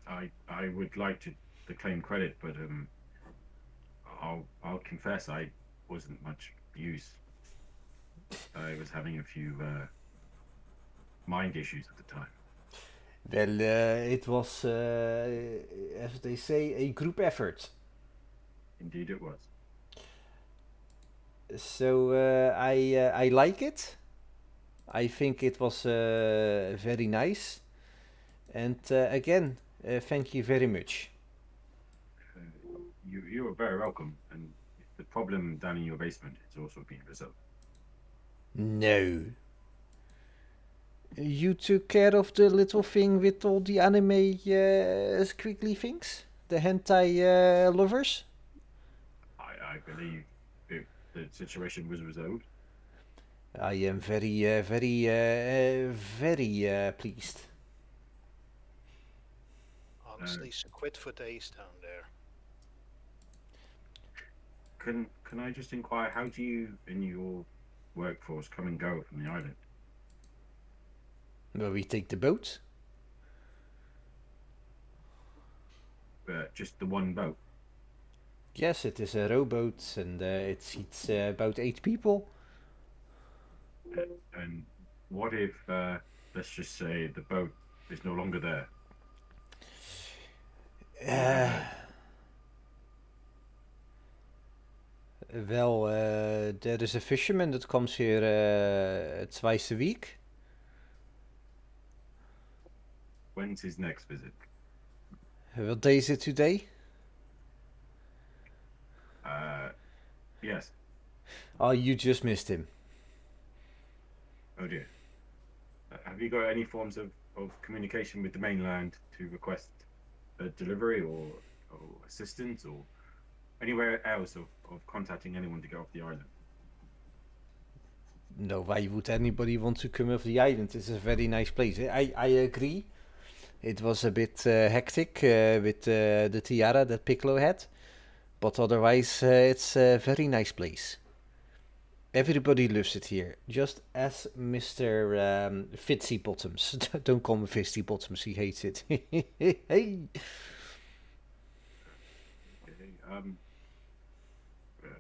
I would like to claim credit, but I'll confess I wasn't much use. I was having a few mind issues at the time. Well, it was, as they say, a group effort. Indeed, it was. So I like it. I think it was very nice. And again, thank you very much. You are very welcome, and the problem down in your basement is also being resolved. No. You took care of the little thing with all the anime squiggly things? The hentai lovers? I believe the situation was resolved. I am very pleased. Honestly, quit for days down there. Can I just inquire, how do you in your workforce come and go from the island? Well, we take the boat. Just the one boat? Yes, it is a rowboat, and it seats about 8 people. And what if, let's just say, the boat is no longer there? Well, there is a fisherman that comes here twice a week. When's his next visit? What day is it today? Yes. Oh, you just missed him. Oh dear. Have you got any forms of communication with the mainland to request a delivery or assistance or anywhere else of contacting anyone to get off the island? No, why would anybody want to come off the island? It's a very nice place. I agree. It was a bit hectic with the tiara that Piccolo had. But otherwise, it's a very nice place. Everybody loves it here. Just as Mr. Fitzy Bottoms. Don't call me Fisty Bottoms, he hates it. Hey!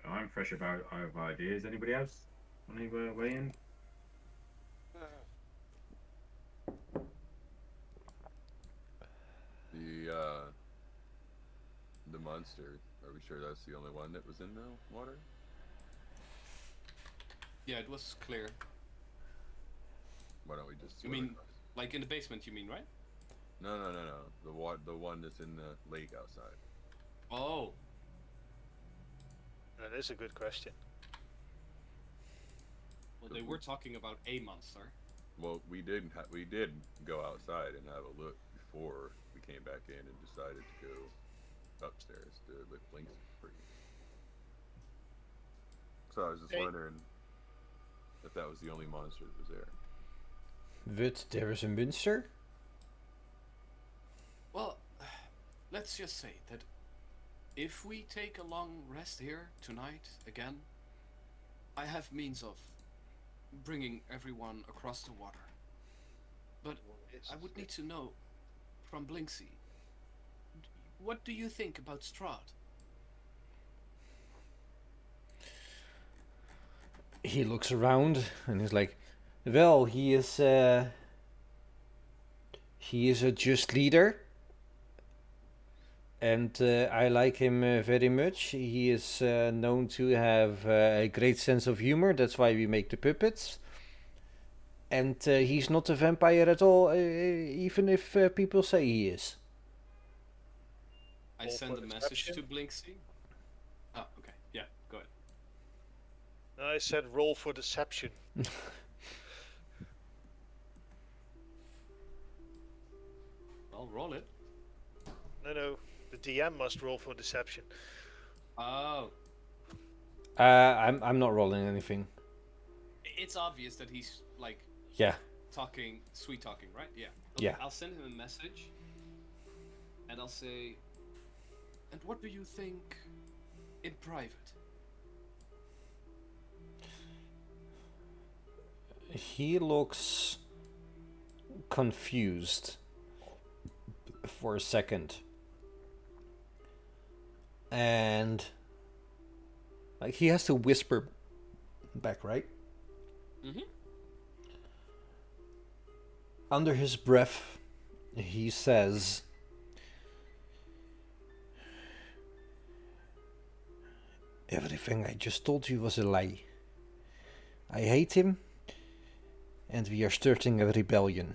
I'm fresh about ideas. Anybody else? Want to weigh in? The monster. Are we sure that's the only one that was in the water? Yeah, it was clear. Why don't we just? You mean, like in the basement? You mean, right? No. The one that's in the lake outside. Oh. That is a good question. Well, they were talking about a monster. Well, we did go outside and have a look before we came back in and decided to go upstairs with Blinsky for you. So I was just Hey. wondering if that was the only monster that was there. But there is a monster? Well, let's just say that if we take a long rest here tonight again, I have means of bringing everyone across the water. But I would need to know from Blinsky, what do you think about Strahd? He looks around and he's like, well, he is a just leader. And I like him very much. He is known to have a great sense of humor. That's why we make the puppets. And he's not a vampire at all, even if people say he is. I Roll send for a message to deception. Blinsky. Oh, okay. Yeah, go ahead. I said roll for deception. Well, roll it. No. The DM must roll for deception. Oh, I'm not rolling anything. it's obvious that he's like Yeah. sweet talking, right? Yeah. Yeah. I'll send him a message, and I'll say, and what do you think in private? He looks confused for a second. And like he has to whisper back, right? Mm-hmm. Under his breath, he says, everything I just told you was a lie. I hate him, and we are starting a rebellion.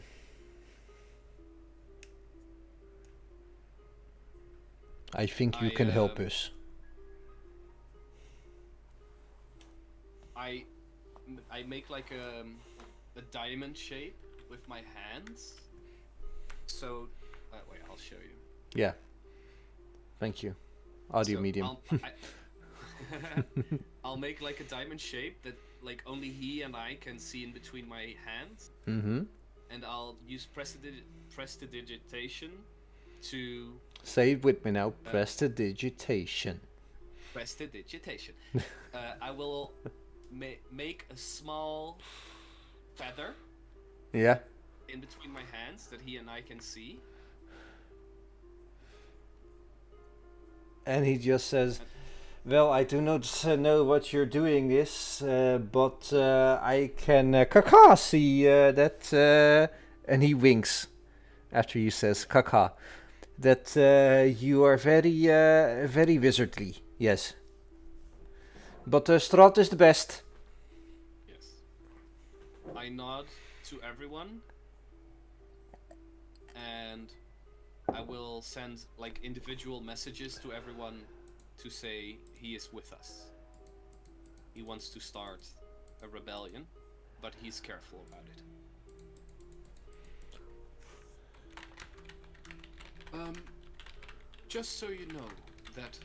I think you can help us. I make like a diamond shape with my hands. So, wait, I'll show you. Yeah. Thank you. Audio So medium. I'll make like a diamond shape that like only he and I can see in between my hands, Mm-hmm. and I'll use prestidigitation to Say it with me now. Prestidigitation. prestidigitation. I will make a small feather Yeah. in between my hands that he and I can see. And he just says, well, I do not know what you're doing this, but I can see that, and he winks after he says caca, that you are very, very wizardly, yes. But Strahd is the best. Yes. I nod to everyone, and I will send like individual messages to everyone to say he is with us. He wants to start a rebellion, but he's careful about it. Just so you know that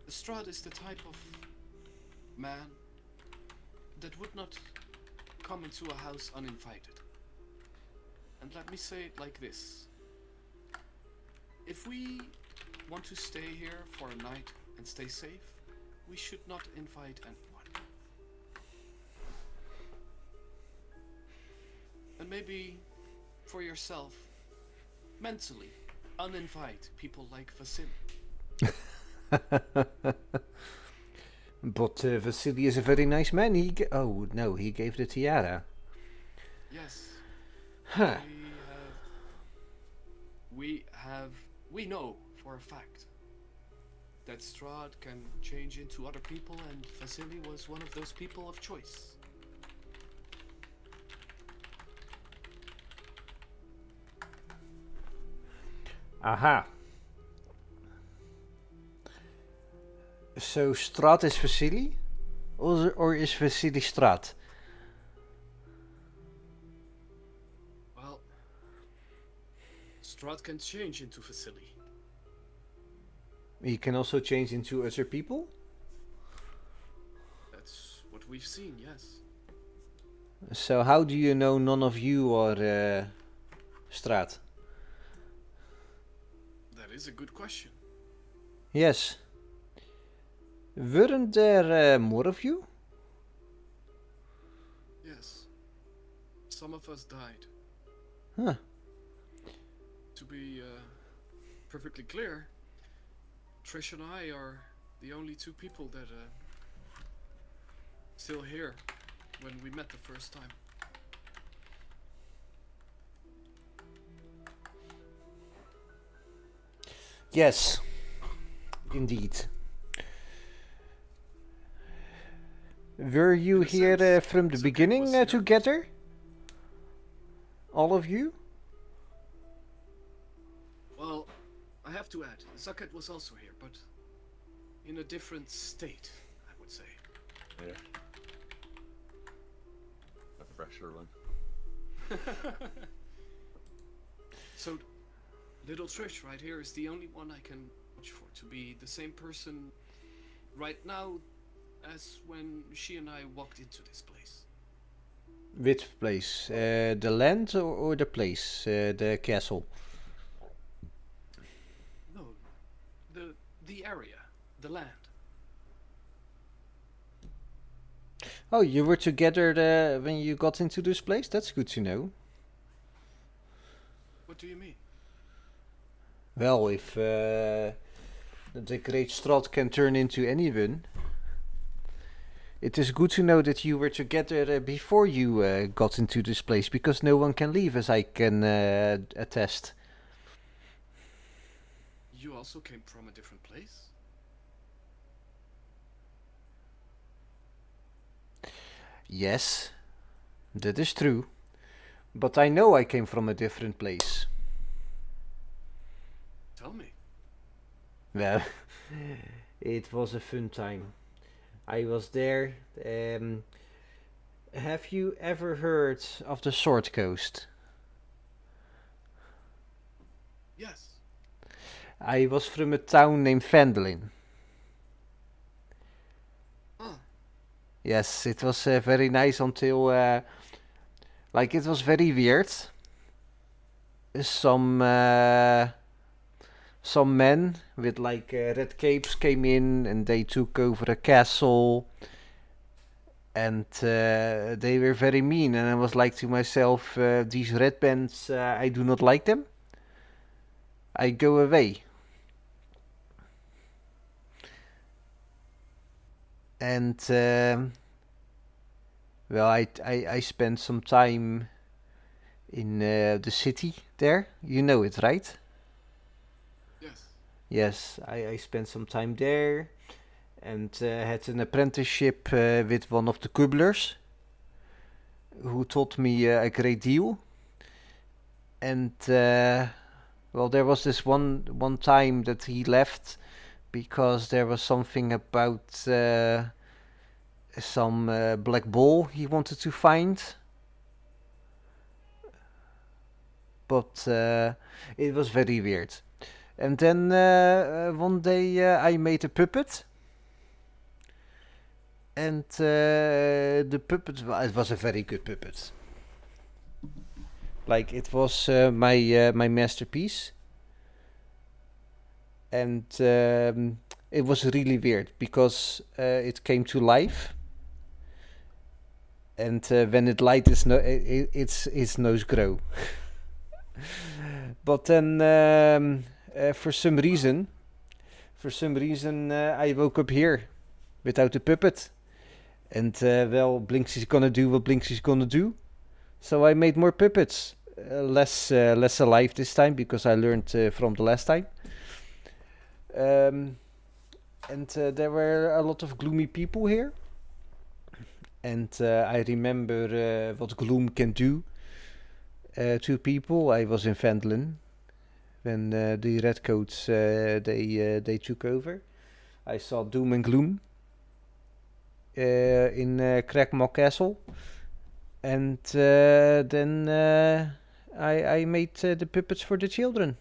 Strahd is the type of man that would not come into a house uninvited. And let me say it like this. If we want to stay here for a night and stay safe, we should not invite anyone. And maybe for yourself, mentally, uninvite people like Vasily. But Vasily is a very nice man. Oh no, he gave the tiara. Yes. Huh. We know for a fact that Strahd can change into other people, and Vasily was one of those people of choice. Aha. So Strahd is Vasily? Or is Vasily Strahd? Well, Strahd can change into Vasily. He can also change into other people. That's what we've seen, yes. So how do you know none of you are Strahd? That is a good question. Yes. Weren't there more of you? Yes. Some of us died. Huh. To be perfectly clear, Trish and I are the only two people that still here when we met the first time. Yes. Indeed. Were you In a here sense, from the Zucket beginning was yours. together? All of you? Well, I have to add, Zucket was also here, but in a different state, I would say. Yeah. A fresher one. So, little Trish right here is the only one I can vouch for to be the same person right now as when she and I walked into this place. Which place? The land or the place? The castle? No, the area, the land. Oh, you were together when you got into this place? That's good to know. What do you mean? Well, if the great Strahd can turn into anyone, it is good to know that you were together before you got into this place, because no one can leave, as I can attest. You also came from a different place? Yes, that is true. But I know I came from a different place. Tell me. Well, it was a fun time. I was there. Have you ever heard of the Sword Coast? Yes. I was from a town named Vandalin. Ah, Yes, it was very nice until, like, it was very weird. Some men with like red capes came in and they took over a castle, and they were very mean. And I was like to myself, these red bands, I do not like them. I go away. And well, I spent some time in the city there. You know it, right? yes. Yes, I spent some time there and had an apprenticeship with one of the cobblers who taught me a great deal. And well, there was this one time that he left because there was something about some black ball he wanted to find. But it was very weird. And then one day I made a puppet. And the puppet, well, it was a very good puppet. Like, it was my masterpiece. And it was really weird because it came to life. And when it light, its nose grow. But then for some reason I woke up here without the puppet. And well, Blinksy's gonna do what Blinksy's gonna do. So I made more puppets. Less alive this time because I learned from the last time. And there were a lot of gloomy people here. And I remember what gloom can do to people. I was in Vandalin when the Redcoats they took over. I saw doom and gloom in Crackmaw Castle, and then I made the puppets for the children.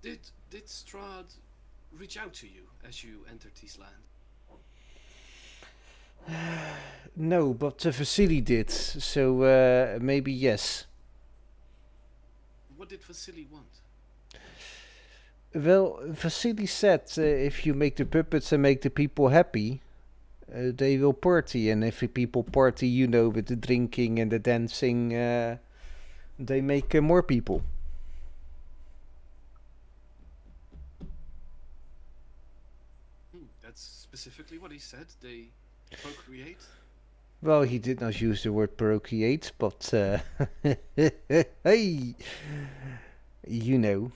Did Strahd reach out to you as you entered his land? No, but Vasily did, so maybe yes. What did Vasily want? Well, Vasily said if you make the puppets and make the people happy, they will party. And if the people party, you know, with the drinking and the dancing, they make more people. That's specifically what he said. They procreate. Well, he did not use the word procreate, but hey, you know.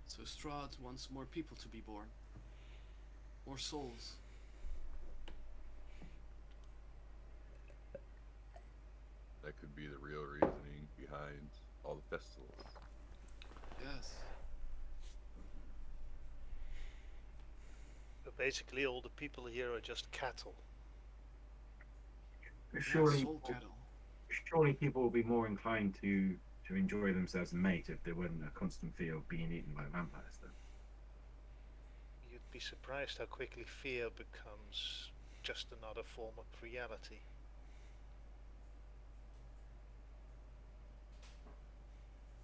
So Strahd wants more people to be born. More souls. That could be the real reasoning behind all the festivals. Yes. But basically, all the people here are just cattle. Surely, Soul cattle. surely people will be more inclined to enjoy themselves and mate if there wasn't a constant fear of being eaten by vampires. Then. You'd be surprised how quickly fear becomes just another form of reality.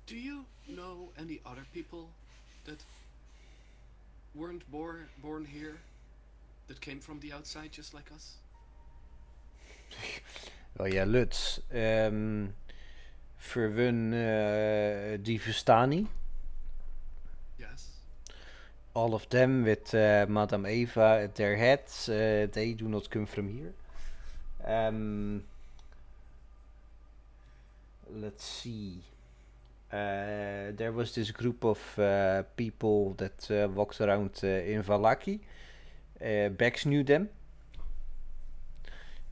Do you know any other people that weren't born here, that came from the outside just like us? Oh ja, Lutz. Voor hun die verstaan niet. Yes. All of them with Madame Eva at their heads. They do not come from here. Let's see. There was this group of people that walked around in Vallaki. Bex knew them.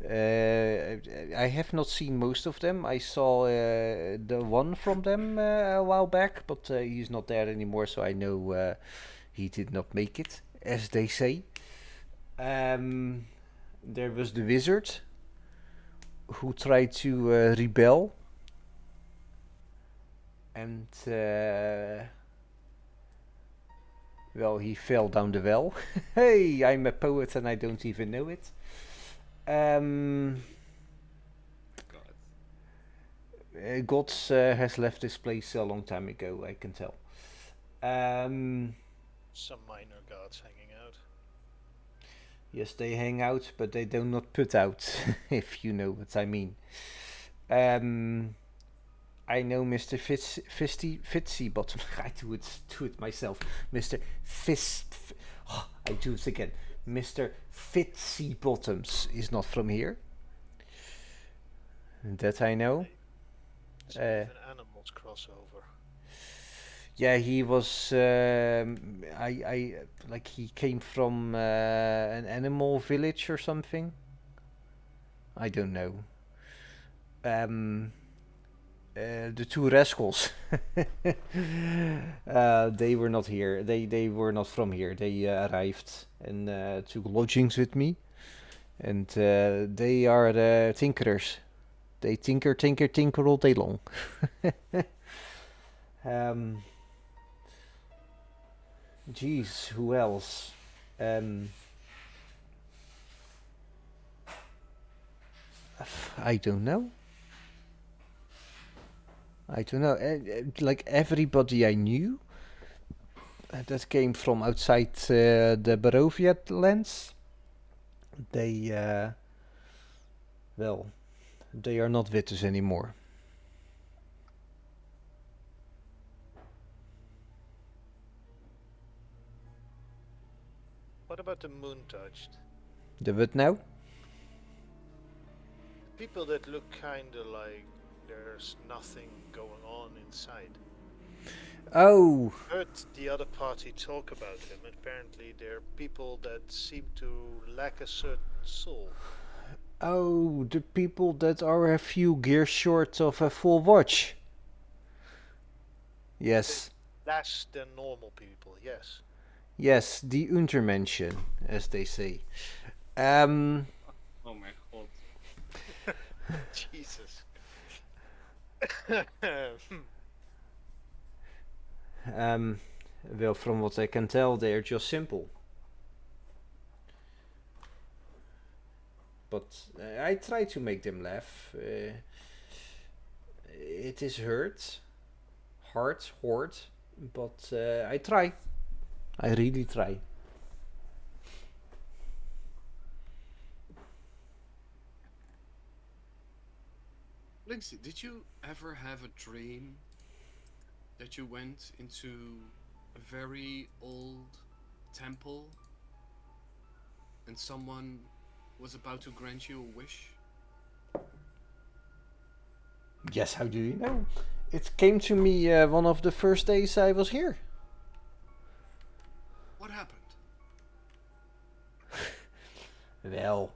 I have not seen most of them. I saw the one from them a while back, but he's not there anymore, so I know he did not make it, as they say. There was the wizard who tried to rebel, and well, he fell down the well. Hey, I'm a poet and I don't even know it. God. Gods has left this place a long time ago, I can tell. Some minor gods hanging out. Yes, they hang out, but they do not put out, if you know what I mean. I know Mr. Fitzy Bottom. I do it myself. Mr. I do it again. Mr. Fitzy Bottoms is not from here. That I know. It's even animals crossover. Yeah, he was. I like he came from an animal village or something. I don't know. The two rascals. They were not here. They were not from here. They arrived and took lodgings with me, and they are the tinkerers. They tinker all day long. Geez, who else? I don't know. Like everybody I knew that came from outside the Barovia lands. They, well, they are not with us anymore. What about the moon touched? The what now? People that look kinda like there's nothing going on inside. Oh, Heard the other party talk about him. Apparently they're people that seem to lack a certain soul. oh, the people that are a few gears short of a full watch. Yes. Less than normal people, yes. Yes, the Untermenschen, as they say. Oh my god. Jesus. Well, from what I can tell, they're just simple. But I try to make them laugh. It is hard, but I try. I really try. Blinsky, did you ever have a dream that you went into a very old temple and someone was about to grant you a wish? Yes, how do you know? It came to me one of the first days I was here. What happened? Well,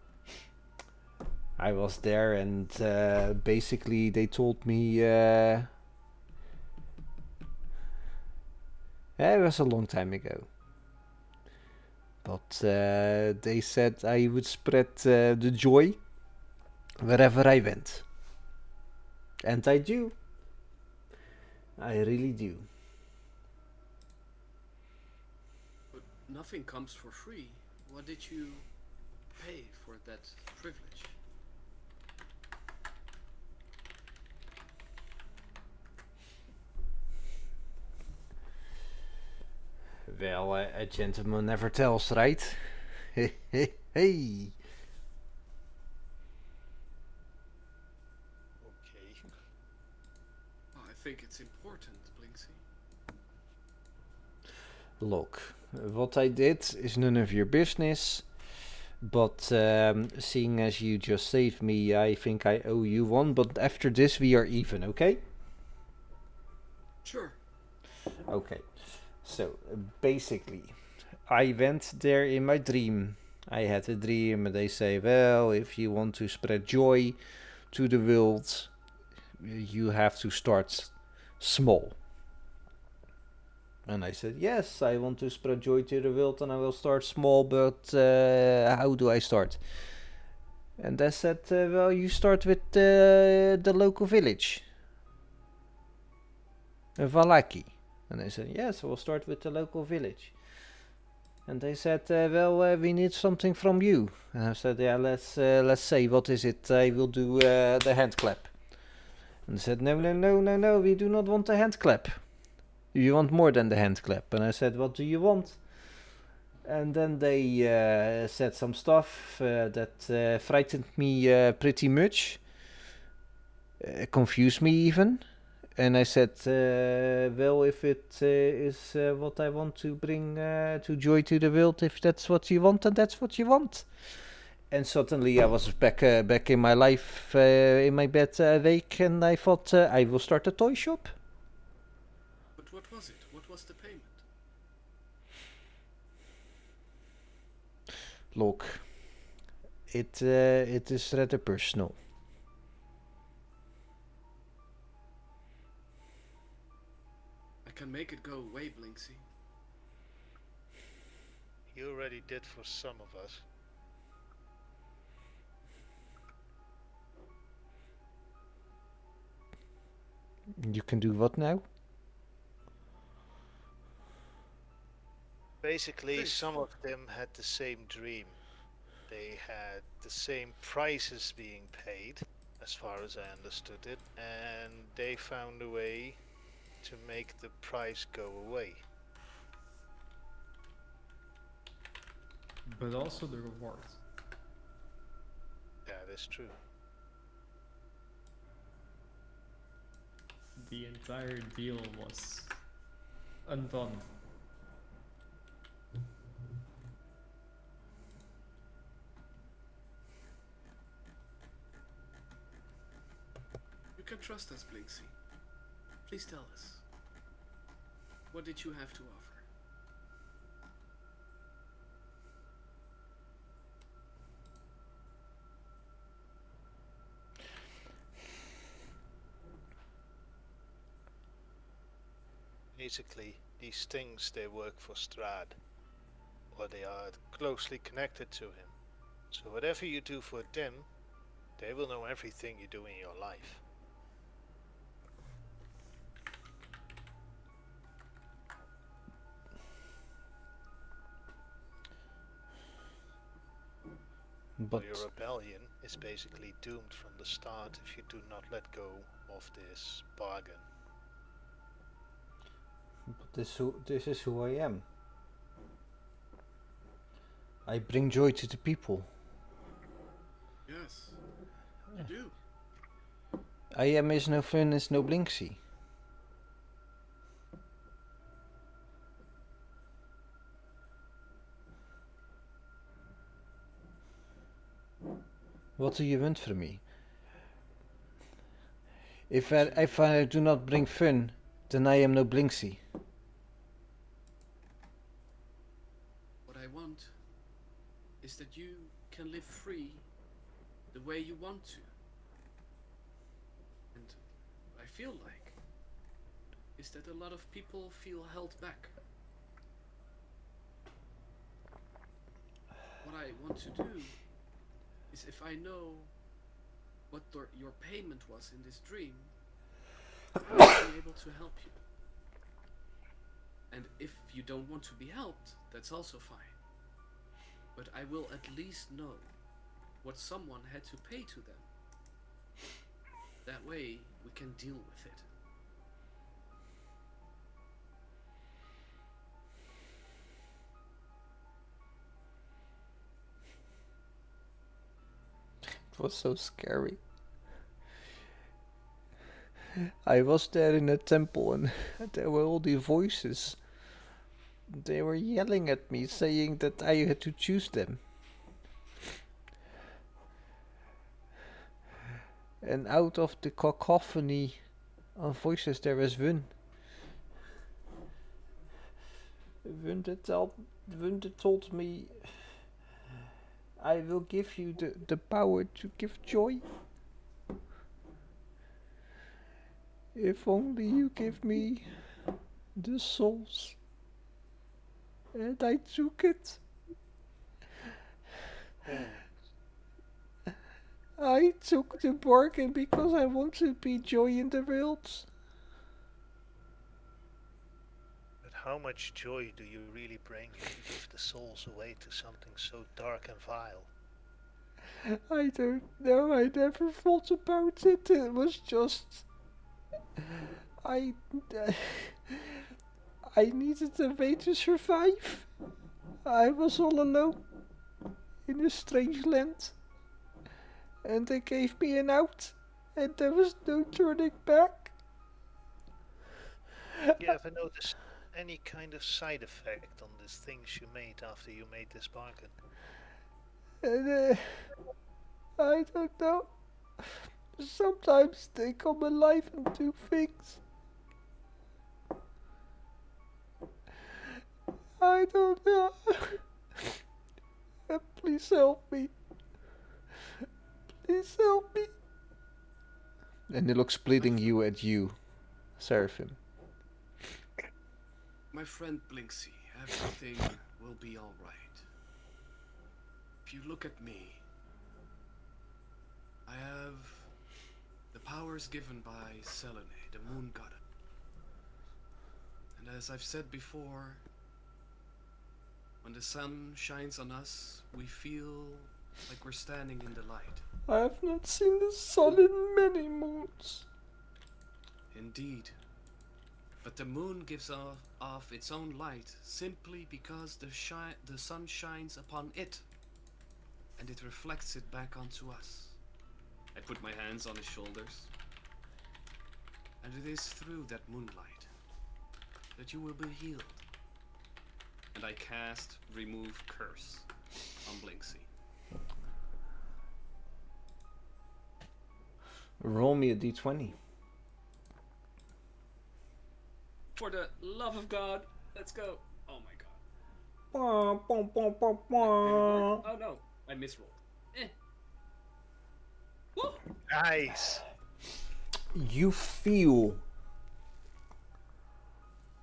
I was there and basically they told me it was a long time ago. But they said I would spread the joy wherever I went. And I do. I really do. But nothing comes for free. What did you pay for that privilege? Well, a gentleman never tells, right? Hey, hey, hey. Okay. Oh, I think it's important, Blinksy. Look, what I did is none of your business. But seeing as you just saved me, I think I owe you one. But after this, we are even, okay? Sure. Okay. So, basically, I went there in my dream. I had a dream, and they say, well, if you want to spread joy to the world, you have to start small. And I said, yes, I want to spread joy to the world, and I will start small, but how do I start? And they said, well, you start with the local village, Valaki. And I said, yes, I will start with the local village. And they said, well, we need something from you. And I said, yeah, let's say, what is it? I will do the hand clap. And they said, no, we do not want the hand clap. You want more than the hand clap. And I said, what do you want? And then they said some stuff that frightened me pretty much, confused me even. And I said, well, if it is what I want to bring to joy to the world, if that's what you want, then that's what you want. And suddenly I was back in my life, in my bed awake, and I thought I will start a toy shop. But what was it? What was the payment? Look, it is rather personal. I can make it go away, Blinksy. You already did for some of us. You can do what now? Basically, some of them had the same dream. They had the same prices being paid, as far as I understood it, and they found a way to make the price go away. But also the reward. That is true. The entire deal was undone. You can trust us, Blinksy. Please tell us. What did you have to offer? Basically, these things, they work for Strahd. or they are closely connected to him. So whatever you do for them, they will know everything you do in your life. But Your rebellion is basically doomed from the start if you do not let go of this bargain. this is who I am. I bring joy to the people. Yes, you do. I am is no fun, is no Blinsky. What do you want from me? If I do not bring fun, then I am no Blinsky. What I want is that you can live free the way you want to. And what I feel like is that a lot of people feel held back. What I want to do is, if I know what your payment was in this dream, I will be able to help you. And if you don't want to be helped, that's also fine. But I will at least know what someone had to pay to them. That way we can deal with it. It was so scary. I was there in a temple and there were all the voices. They were yelling at me, saying that I had to choose them. And out of the cacophony of voices there was one. One that told me, I will give you the power to give joy. If only you give me the souls. And I took it. I took the bargain because I want to be joy in the world. But how much joy do you really bring if you give the souls away to something so dark and vile? I don't know, I never thought about it. It was just... I needed a way to survive. I was all alone in a strange land. And they gave me an out. And there was no turning back. You ever notice any kind of side effect on these things you made after you made this bargain? And I don't know. Sometimes they come alive and do things. I don't know. Please help me. Please help me. And he looks pleading you at you, Seraphim. My friend Blinsky, everything will be alright. If you look at me, I have the powers given by Selene, the moon goddess. And as I've said before, when the sun shines on us, we feel like we're standing in the light. I have not seen the sun in many moons. Indeed. But the moon gives off its own light simply because the sun shines upon it. And it reflects it back onto us. I put my hands on his shoulders. And it is through that moonlight that you will be healed. And I cast Remove Curse on Blinsky. Roll me a d20. For the love of God, let's go. Oh my God. Oh no, I misrolled. Woo! Nice! You feel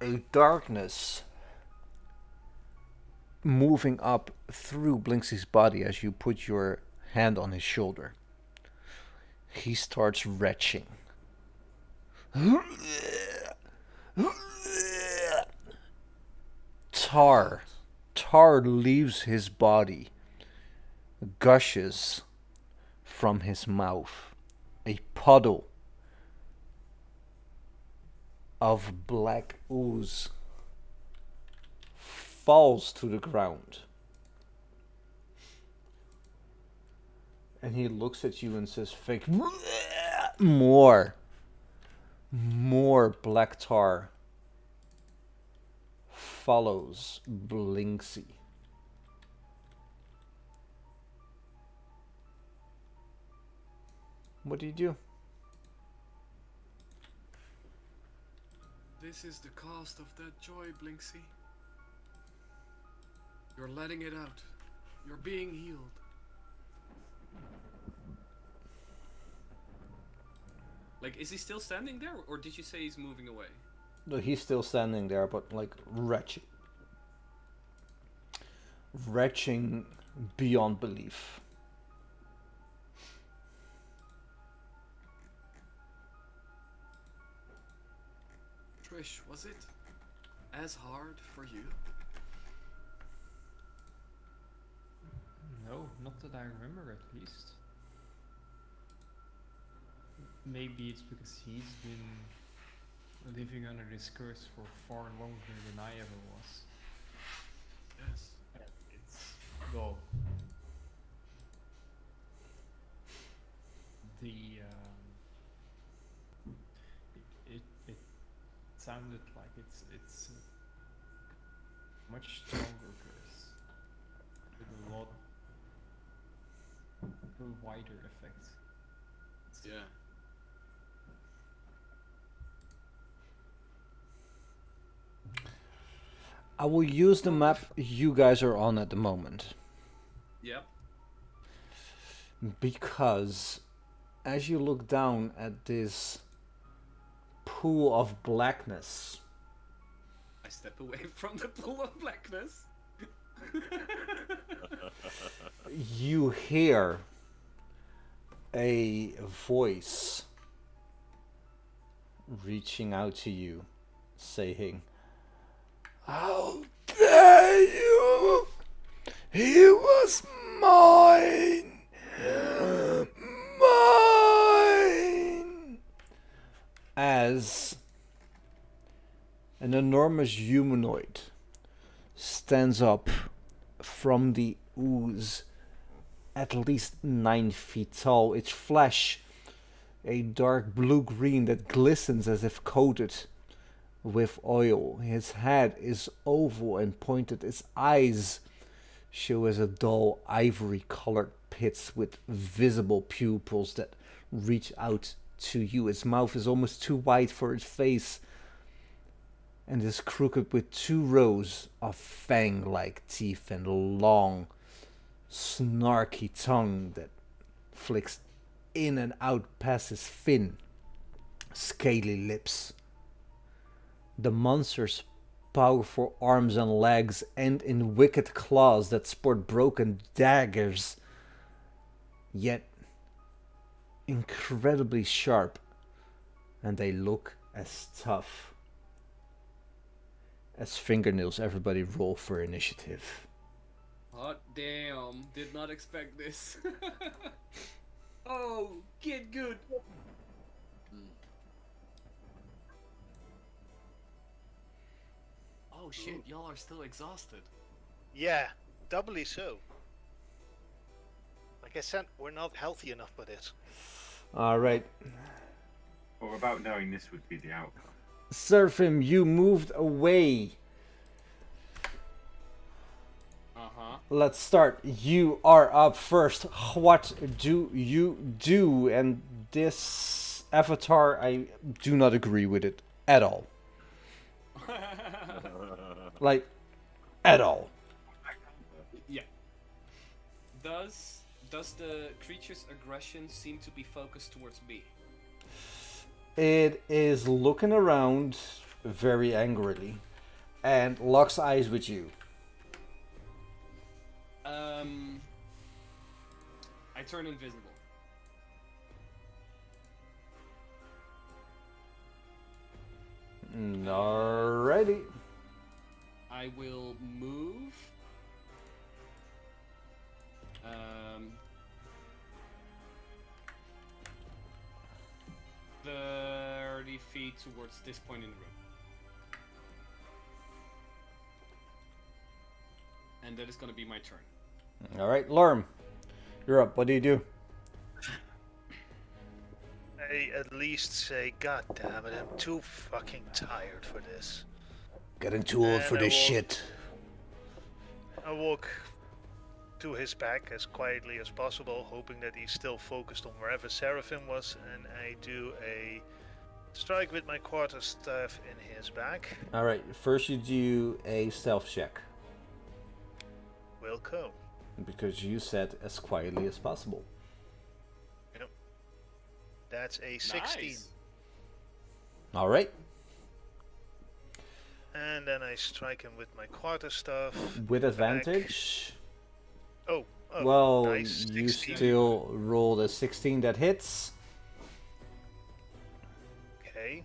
a darkness moving up through Blinksky's body as you put your hand on his shoulder. He starts retching. Tar leaves his body, gushes from his mouth. A puddle of black ooze falls to the ground. And he looks at you and says, "Fake more black tar follows Blinksy." What do you do? This is the cost of that joy, Blinksy. You're letting it out. You're being healed. Like, is he still standing there, or did you say he's moving away? No, he's still standing there, but like retching. Retching beyond belief. Trish, was it as hard for you? No, not that I remember at least. Maybe it's because he's been living under this curse for far longer than I ever was. Yes. It's, well, the it sounded like it's a much stronger curse with a lot wider effects. Yeah. I will use the map you guys are on at the moment. Yep. Because as you look down at this pool of blackness, I step away from the pool of blackness. you hear a voice reaching out to you, saying, "How dare you! He was mine! Mine!" As an enormous humanoid stands up from the ooze, at least 9 feet tall, its flesh a dark blue-green that glistens as if coated with oil. His head is oval and pointed. His eyes show as a dull ivory-colored pits with visible pupils that reach out to you. Its mouth is almost too wide for its face and is crooked with 2 rows of fang-like teeth and long, snarky tongue that flicks in and out past his thin, scaly lips. The monster's powerful arms and legs end in wicked claws that sport broken daggers, yet incredibly sharp, and they look as tough as fingernails. Everybody roll for initiative. Hot damn, did not expect this. Oh, get good. Oh shit, y'all are still exhausted. Yeah, doubly so. Like I said, we're not healthy enough for this. Alright. Or about knowing this would be the outcome. Surfim, you moved away. Let's start. You are up first. What do you do? And this avatar, I do not agree with it at all. Like, at all. Yeah. Does the creature's aggression seem to be focused towards me? It is looking around very angrily and locks eyes with you. I turn invisible. Alrighty. I will move. 30 feet towards this point in the room. And that is going to be my turn. Alright, Lorm. You're up. What do you do? I at least say, God damn it, I'm too fucking tired for this. Getting too old for And I this will- shit. I walk to his back as quietly as possible, hoping that he's still focused on wherever Seraphim was, and I do a strike with my quarterstaff in his back. Alright, first you do a stealth check. Will come. Because you said as quietly as possible. That's a 16. Nice. Alright. And then I strike him with my quarterstaff. With advantage. Oh, Well, nice. you 16. still rolled a 16 that hits. Okay.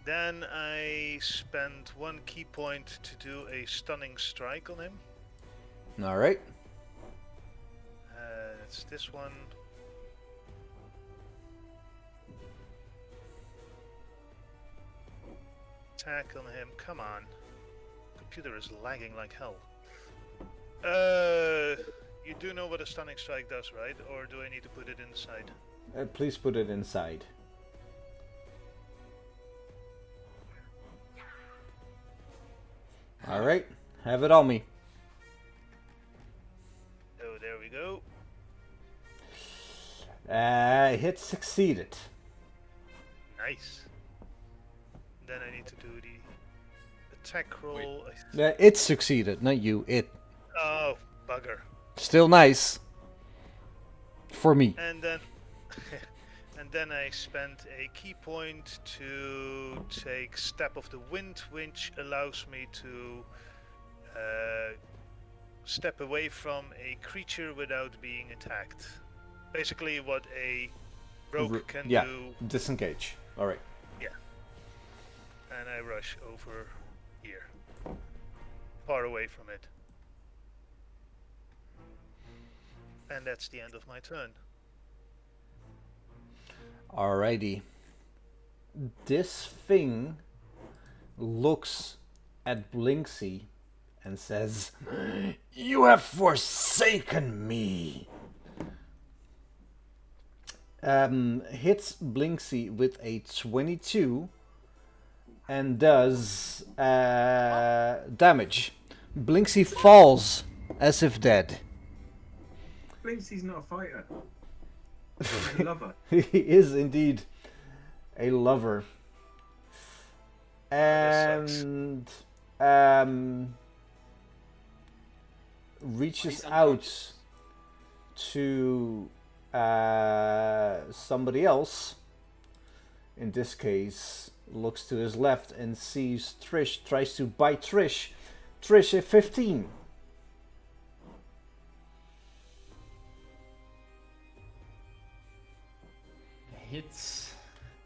Then I spend 1 key point to do a stunning strike on him. Alright. It's this one. Attack on him. Come on. Computer is lagging like hell. You do know what a stunning strike does, right? Or do I need to put it inside? Please put it inside. Alright. Have it on me. Oh, there we go. Hit succeeded. Nice. Then I need to do the attack roll. It succeeded, not you. It. Oh, bugger. Still nice. For me. And then and then I spent a key point to take Step of the Wind, which allows me to step away from a creature without being attacked. Basically what a rogue can Yeah, do. disengage. Alright. And I rush over here. Far away from it. And that's the end of my turn. Alrighty. This thing looks at Blinsky and says, "You have forsaken me." Hits Blinsky with a 22 and does damage. Blinsky falls as if dead. Blinsky's not a fighter. He's a lover. He is indeed a lover. And reaches He's out unconscious. to somebody else. In this case, looks to his left and sees Trish, tries to bite Trish. Trish, a 15. Hits.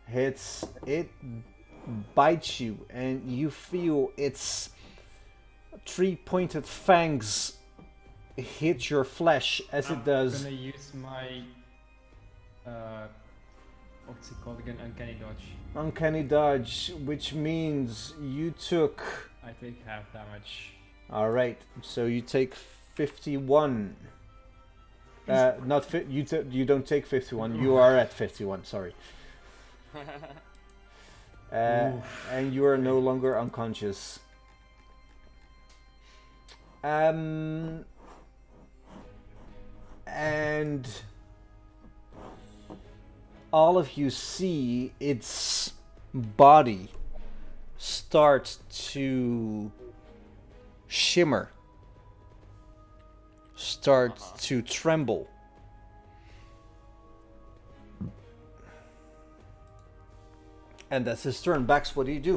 Hits, it bites you, and you feel its 3-pointed fangs hit your flesh as it does. I'm gonna use my what's it called again? Uncanny dodge. Uncanny dodge, which means you took. I take half damage. Alright, so you take 51. Not you. You don't take 51. You are at 51. Sorry. And you are no longer unconscious. And all of you see its body start to shimmer, start to tremble. And that's his turn. Bax, what do you do?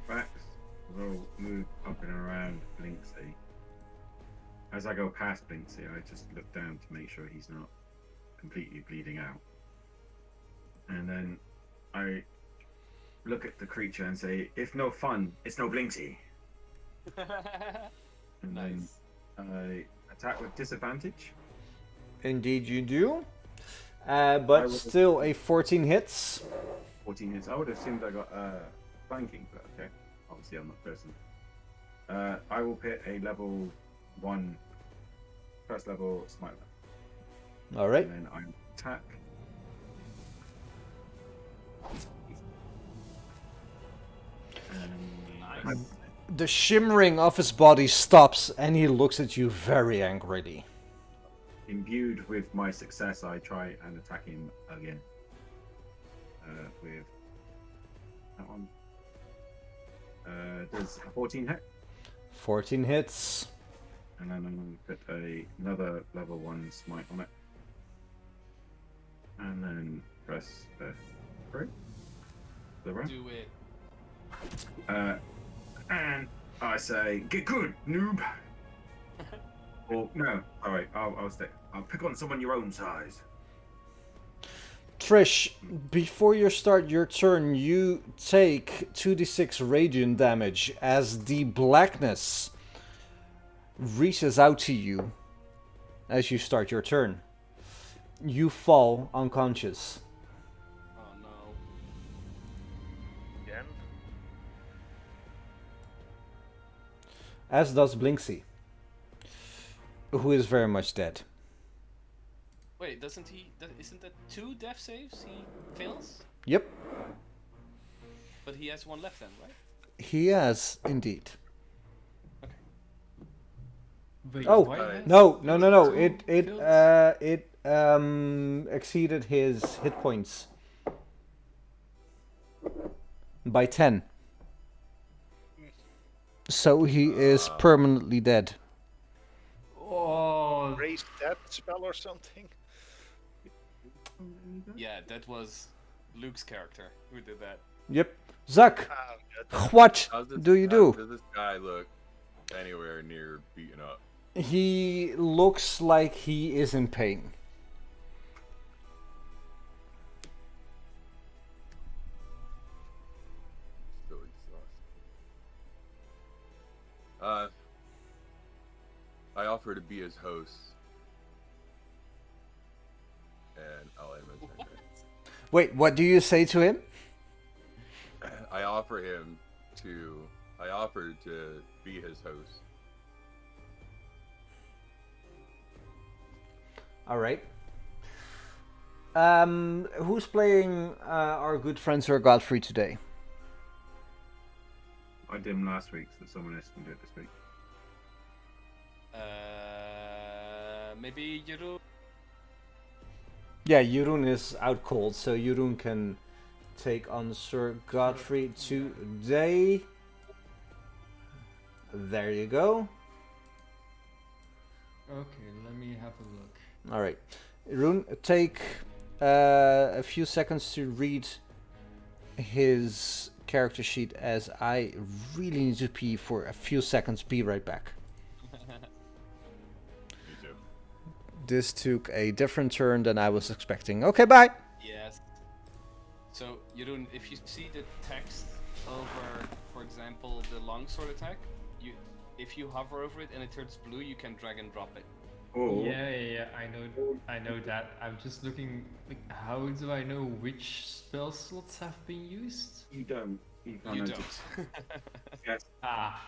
Bax will move up and around Blinsky. As I go past Blinsky, I just look down to make sure he's not completely bleeding out. And then I look at the creature and say, if no fun, it's no Blinsky. And Nice. then I attack with disadvantage. Indeed, you do. I But will- still, a 14 hits. 14 hits. I would have assumed I got flanking, but okay. Obviously, I'm not person. I will put a level 1, first level smite. All right. And then I attack. And Nice. The shimmering of his body stops, and he looks at you very angrily. imbued with my success, I try and attack him again. With that one. Does a 14 hit? 14 hits. And then I'm going to put another level 1 smite on it. And then press F3. The round. Do it. And I say, get good, noob! Or, no, alright, I'll stick. I'll pick on someone your own size. Trish, before you start your turn, you take 2d6 radiant damage as the blackness reaches out to you as you start your turn. You fall unconscious. Oh no. Again. As does Blinksy, who is very much dead. Wait, doesn't he? Isn't that 2 death saves he fails? Yep, But he has 1 left then, right? he has indeed. Okay. Wait, Oh, why has No. two It failed? exceeded his hit points by 10. So he is permanently dead. Oh, Raise that spell or something. Yeah, that was Luke's character who did that. Yep. Zuck, Ah, good. what How's this, do you how do? Does this guy look anywhere near beaten up? He looks like he is in pain. Still exhausted. I offer to be his host, and I'll end my turn. Wait, what do you say to him? I offer to be his host. All right. Who's playing our good friend Sir Godfrey today? I did him last week, so someone else can do it this week. Maybe Yeru. Yeah, Jeroen is out cold, so Jeroen can take on Sir Godfrey today. There you go. okay, let me have a look. All right, Jeroen, take a few seconds to read his character sheet as I really need to pee for a few seconds. Be right back. Me too. This took a different turn than I was expecting. Okay, bye. Yes. So, Jeroen, if you see the text over, for example, the longsword attack, if you hover over it and it turns blue, you can drag and drop it. Or Yeah, I know that. I'm just looking, like, how do I know which spell slots have been used? you don't. You can't You notice. don't. Yes, Ah,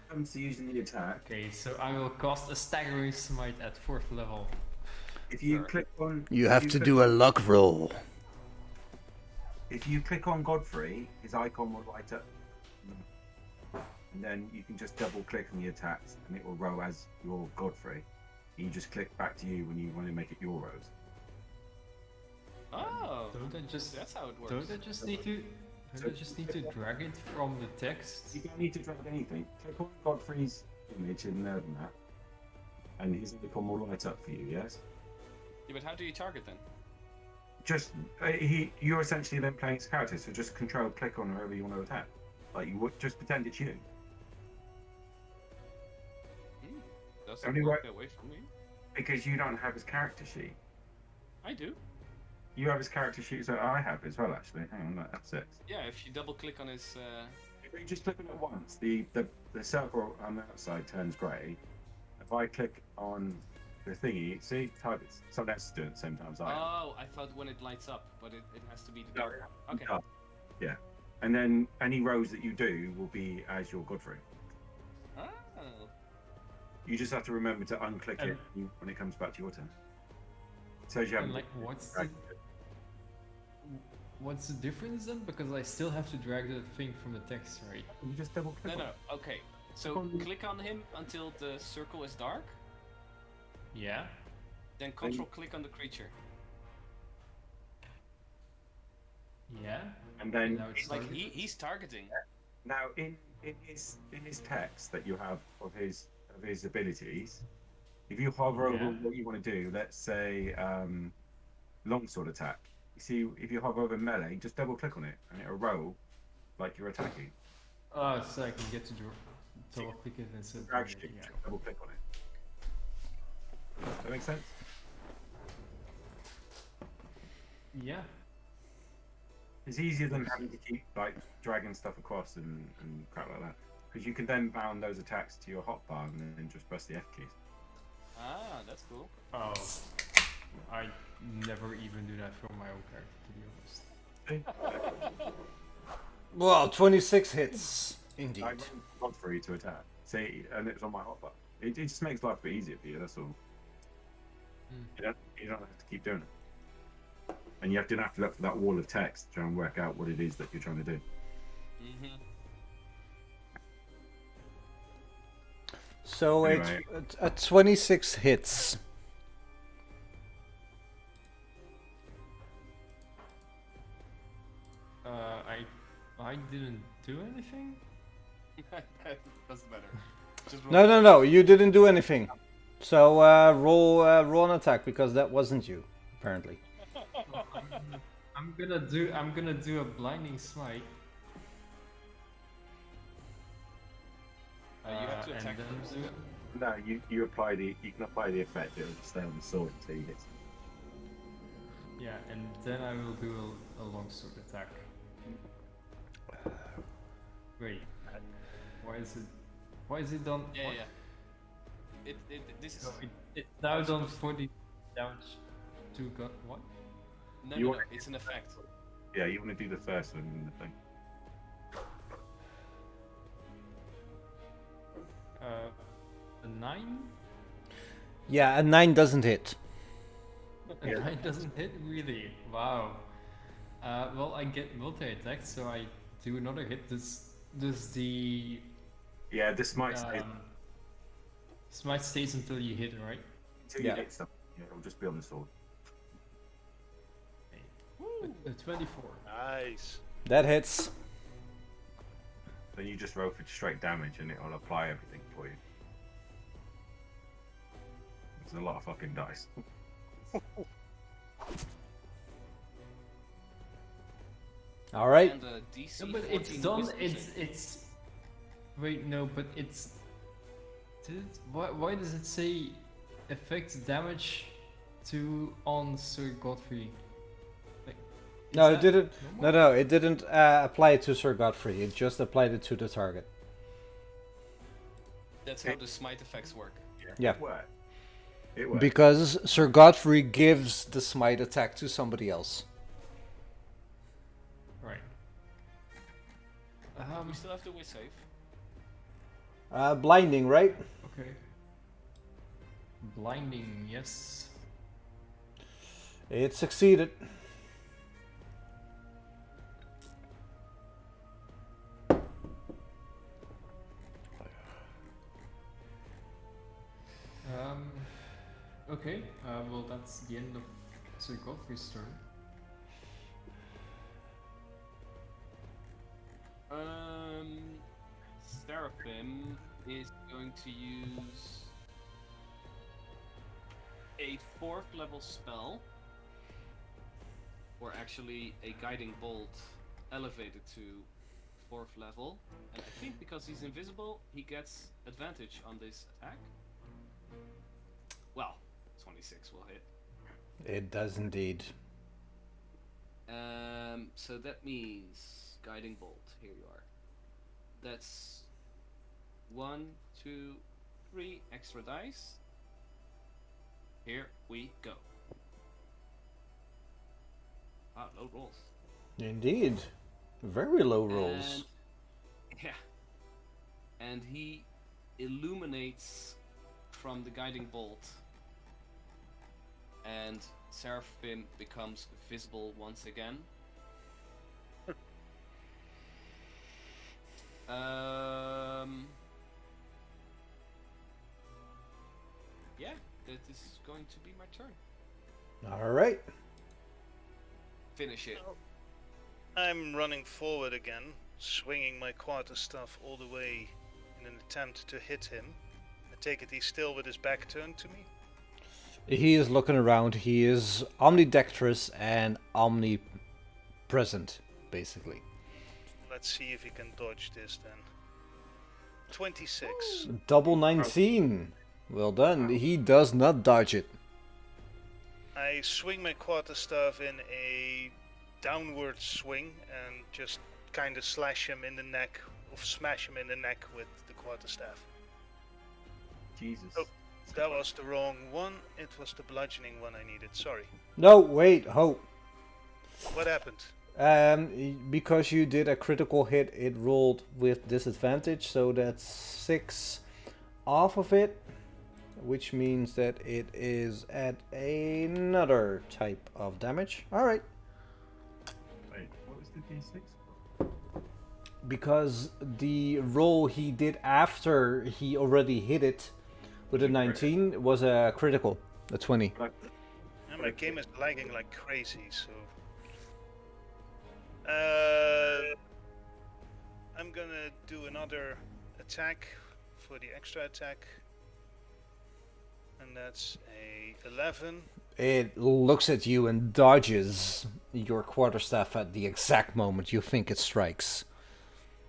comes to using the attack. okay, so I will cast a staggering smite at 4th level. If you Sure. click on, You if have to do a luck roll. If you click on Godfrey, his icon will light up, and then you can just double click on the attacks, and it will row as your Godfrey. You just click back to you when you want to make it your rows. Oh, Don't I just that's how it works. don't I just need to drag it from the text? You don't need to drag anything. Click on Godfrey's image in there and that, and his icon will light up for you. Yes. Yeah, but how do you target then? Just you're essentially then playing his character, so just control click on whoever you want to attack. Like you would just pretend it's you. doesn't Only work way- that way for me. Because you don't have his character sheet. I do. You have his character sheet, so I have as well. Actually, hang on, that's it. Yeah, if you double click on his. If you just click on it once, the circle on the outside turns grey. If I click on the thingy, see, targets. Someone else is doing it at the same time as I am. Oh, I thought when it lights up, but it has to be the dark one. Okay. Yeah. And then any rows that you do will be as your Godfrey. Oh. You just have to remember to unclick it when it comes back to your turn. So you have And like, what's the difference then? Because I still have to drag the thing from the text, right? you just double click. No. Okay. So click on him until the circle is dark. Yeah. Then control click on the creature. Yeah. And then Now it's Like targeted. he's targeting. now in his text that you have of his abilities, if you hover over Yeah. what you want to do, let's say longsword attack. You see, if you hover over melee, just double click on it and it'll roll like you're attacking. Oh, so I can get to double click it and set Drag it. stick, Yeah. double click on it. Does that make sense? Yeah. It's easier than having to keep like dragging stuff across and crap like that. Because you can then bound those attacks to your hotbar and then just press the F keys. Ah, that's cool. Oh. I never even do that for my own character, to be honest. Well, 26 hits, indeed. I want for you to attack. See, and it's on my hotbar. It just makes life a bit easier for you, that's all. You don't have to keep doing it. And you don't have to look for that wall of text to try and work out what it is that you're trying to do. Mm-hmm. So Anyway. it's at 26 hits. I didn't do anything? Doesn't matter. Just No, you didn't do anything. So roll an attack because that wasn't you, apparently. I'm gonna do a blinding smite. You have to and attack then first. do- No, you can apply the effect, it'll just stay on the sword until you hit it. Yeah, and then I will do a longsword attack. Wait, why is it done? Yeah, what? yeah. This is It's now done 40 damage to God. What? no. It's an effect. Yeah, you want to do the first one in the thing. A 9? Yeah, a 9 doesn't hit. A 9 doesn't hit, really? Wow. Well, I get multi-attack, so I do another hit. Does the Yeah, this might stay smite stays until you hit, right? until you hit something. Yeah, it'll just be on the sword. A 24. Nice. That hits. Then you just roll for straight damage and it'll apply everything for you. It's a lot of fucking dice. All right. And a DC No, but 14 it's done. wisdom save. It's. Wait, no, but it's. Why does it say affects damage to on Sir Godfrey? Like, is No, it that didn't. normal? No, it didn't apply it to Sir Godfrey. It just applied it to the target. That's how the smite effects work. Yeah. It worked. It worked. Because Sir Godfrey gives the smite attack to somebody else. Right. We still have to whiz save. Blinding, right? Okay. Blinding, yes. It succeeded. Okay. Well, that's the end of Sir Godfrey's turn. Seraphim is going to use a 4th level spell, or actually a guiding bolt elevated to 4th level. And I think because he's invisible, he gets advantage on this attack. 26 will hit. It does indeed. So that means guiding bolt. Here you are. That's 1, 2, 3 extra dice. Here we go. Ah, low rolls. Indeed. Very low rolls. And, yeah. And he illuminates from the guiding bolt. And Seraphim becomes visible once again. Yeah, that is going to be my turn. Alright. Finish it. I'm running forward again, swinging my quarterstaff all the way in an attempt to hit him. I take it he's still with his back turned to me. He is looking around. He is omnidextrous and omnipresent, basically. Let's see if he can dodge this then. 26. Double 19. Well done. He does not dodge it. I swing my quarterstaff in a downward swing and just kind of slash him in the neck, or smash him in the neck with the quarterstaff. Jesus. Oh, that was the wrong one. It was the bludgeoning one I needed. Sorry. No, wait, hope. What happened? Because you did a critical hit, it rolled with disadvantage, so that's 6 off of it, which means that it is at another type of damage. Alright. Wait, what was the D6? Because the roll he did after he already hit it with a 19 was a critical, a 20. And my game is lagging like crazy, so... I'm gonna do another attack for the extra attack. And that's a 11. It looks at you and dodges your quarterstaff at the exact moment you think it strikes.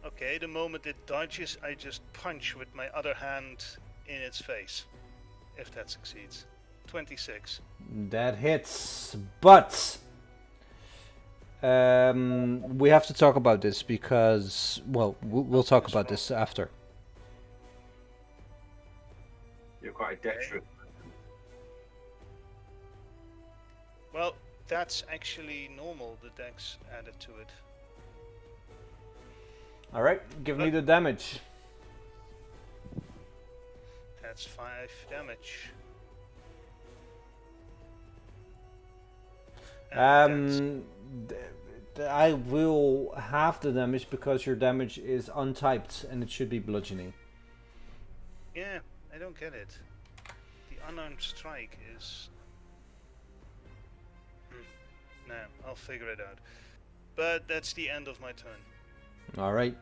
Okay, the moment it dodges, I just punch with my other hand in its face. If that succeeds. 26. That hits, but we have to talk about this because, well, we'll talk about this after. You're quite a dexterous. Well, that's actually normal, the dex added to it. Alright, give me the damage. That's 5 damage. I will have the damage because your damage is untyped and it should be bludgeoning. Yeah, I don't get it. The unarmed strike is... No, I'll figure it out. But that's the end of my turn. Alright.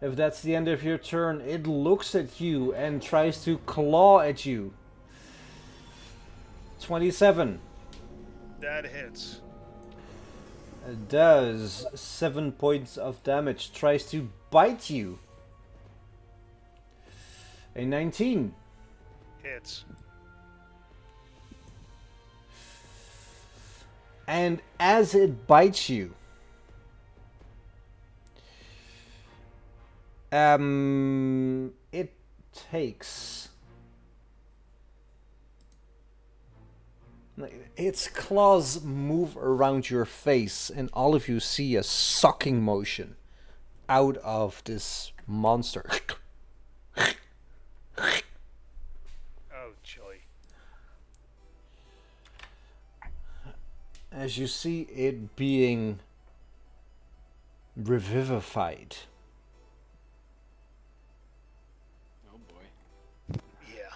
If that's the end of your turn, it looks at you and tries to claw at you. 27. That hits. It does 7 points of damage. Tries to bite you. A 19. Hits. And as it bites you, it takes... Its claws move around your face and all of you see a sucking motion out of this monster. Oh, joy. As you see it being revivified. Oh boy. Yeah.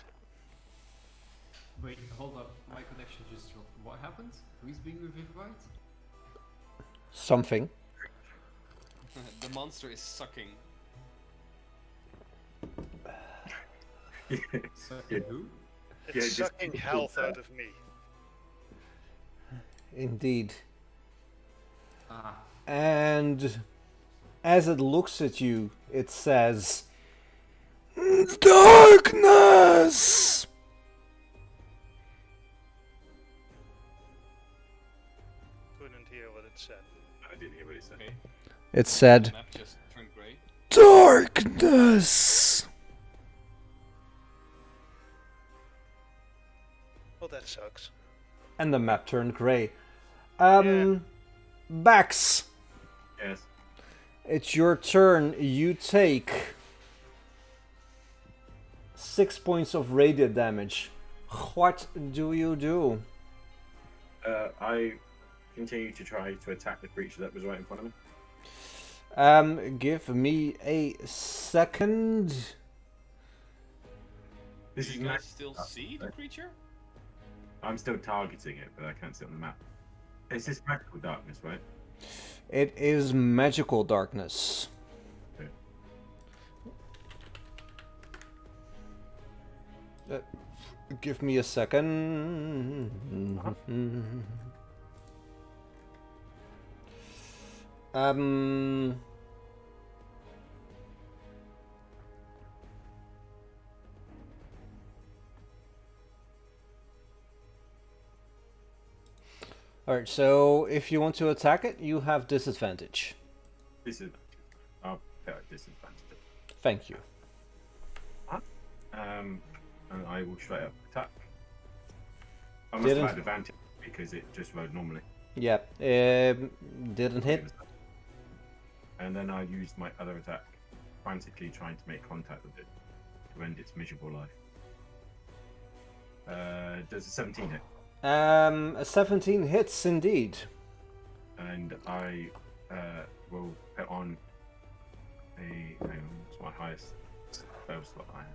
Wait, hold up. My connection just dropped. What happens? Who's being revivified? Something. The monster is sucking. Sucking who? It's Yeah, just sucking keep health going. out of me. Indeed. Ah, And as it looks at you, it says, "Darkness!" hear what it said. I didn't hear what he said. Okay. It said The map just turned grey. darkness. Well, that sucks. And the map turned grey. Yeah. Bax, Yes. it's your turn. You take 6 points of radiant damage. What do you do? I continue to try to attack the creature that was right in front of me. Give me a second. This Do is you guys max. still see the creature? I'm still targeting it, but I can't see it on the map. It's this magical darkness, right? It is magical darkness. Okay. Give me a second. Um. Alright, so if you want to attack it, you have disadvantage. Disadvantage. I'll put a disadvantage. Thank you. And I will straight up attack. I must have Didn't- had advantage because it just rode normally. Yeah, didn't hit. And then I used my other attack, frantically trying to make contact with it to end its miserable life. Does a 17 hit? A 17 hits indeed. And I will put on a. Hang on, what's my highest spell slot I have?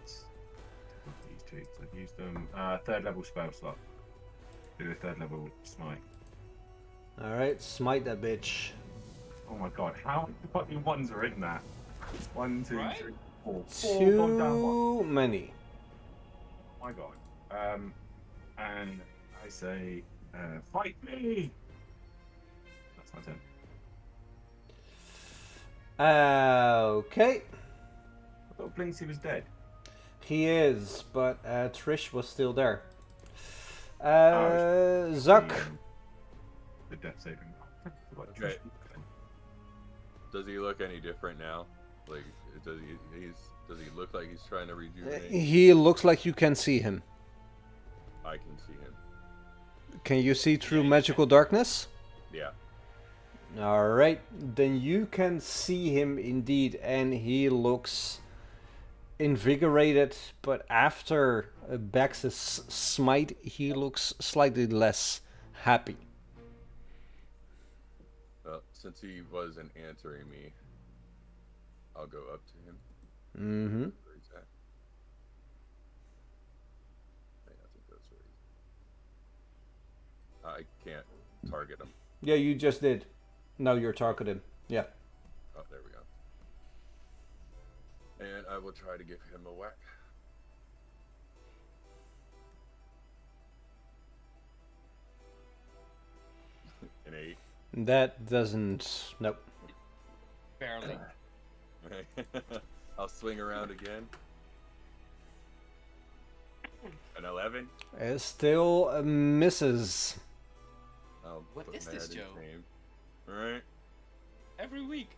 It's these two, so I've used them. Third level spell slot. Do a third level smite. Alright, smite that bitch. Oh my god, how many fucking ones are in that? 1, 2, Right? 3, 4. Four goddamn ones. Too many. Oh my god. And I say, fight me! That's my turn. Okay. I thought Blinsky was dead. He is, but Trish was still there. Oh, Zuck. The death saving. Okay. Does he look any different now? Like, does he look like he's trying to rejuvenate? He looks like you can see him. I can see him. Can you see through magical darkness? Yeah. Alright, then you can see him indeed, and he looks invigorated, but after Bax's smite, he looks slightly less happy. Well, since he wasn't answering me, I'll go up to him. Mm-hmm. Where he's at. I think that's where he's. I can't target him. Yeah, you just did. Now you're targeting. Yeah. Oh, there we go. And I will try to give him a whack. An 8. That doesn't... Nope. Barely. I'll swing around again. An 11. It still misses. I'll What put is this, Meredith's Joe? name. Alright. Every week.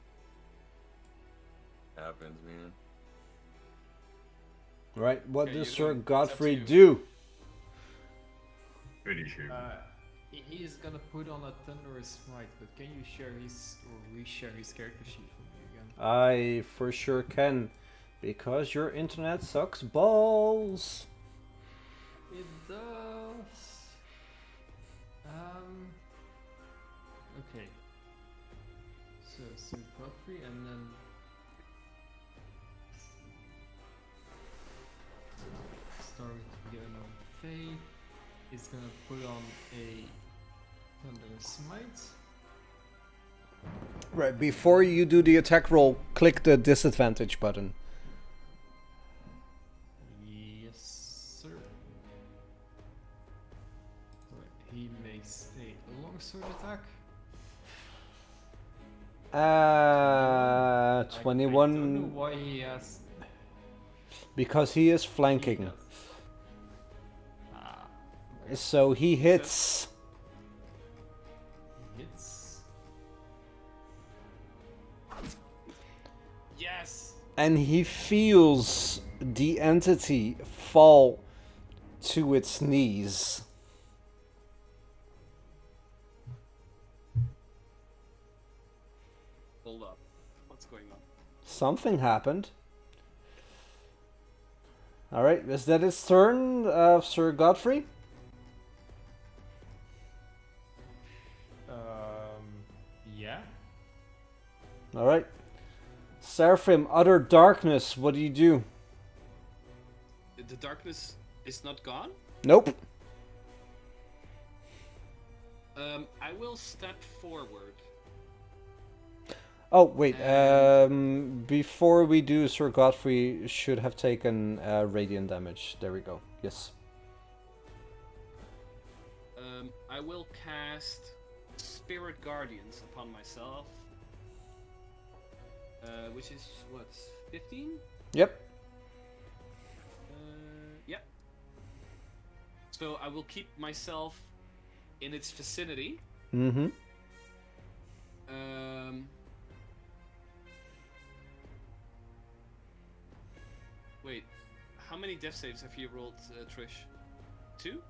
Happens, man. Right, what Okay, does you Sir go. It's up Godfrey to you. do? Finish him. He is gonna put on a thunderous smite, but can you share his or reshare his character sheet for me again? I for sure can, because your internet sucks balls. It does. Okay. So Sir Godfrey and then start with the unknown Fae is gonna put on a thunderous smite. Right, before you do the attack roll, click the disadvantage button. Yes, sir. Right, he makes a longsword attack. 21, I don't know why he has. because he is flanking. He does. Ah, okay. So he hits and he feels the entity fall to its knees. Hold up. What's going on? Something happened. Alright, is that his turn, Sir Godfrey? Yeah. Alright. Seraphim, utter darkness, what do you do? The darkness is not gone? Nope. I will step forward. Oh, wait, before we do, Sir Godfrey should have taken radiant damage. There we go, yes. I will cast Spirit Guardians upon myself. Which is, what, 15? Yep. Yep. So I will keep myself in its vicinity. Mm-hmm. Wait, how many death saves have you rolled, Trish? 2?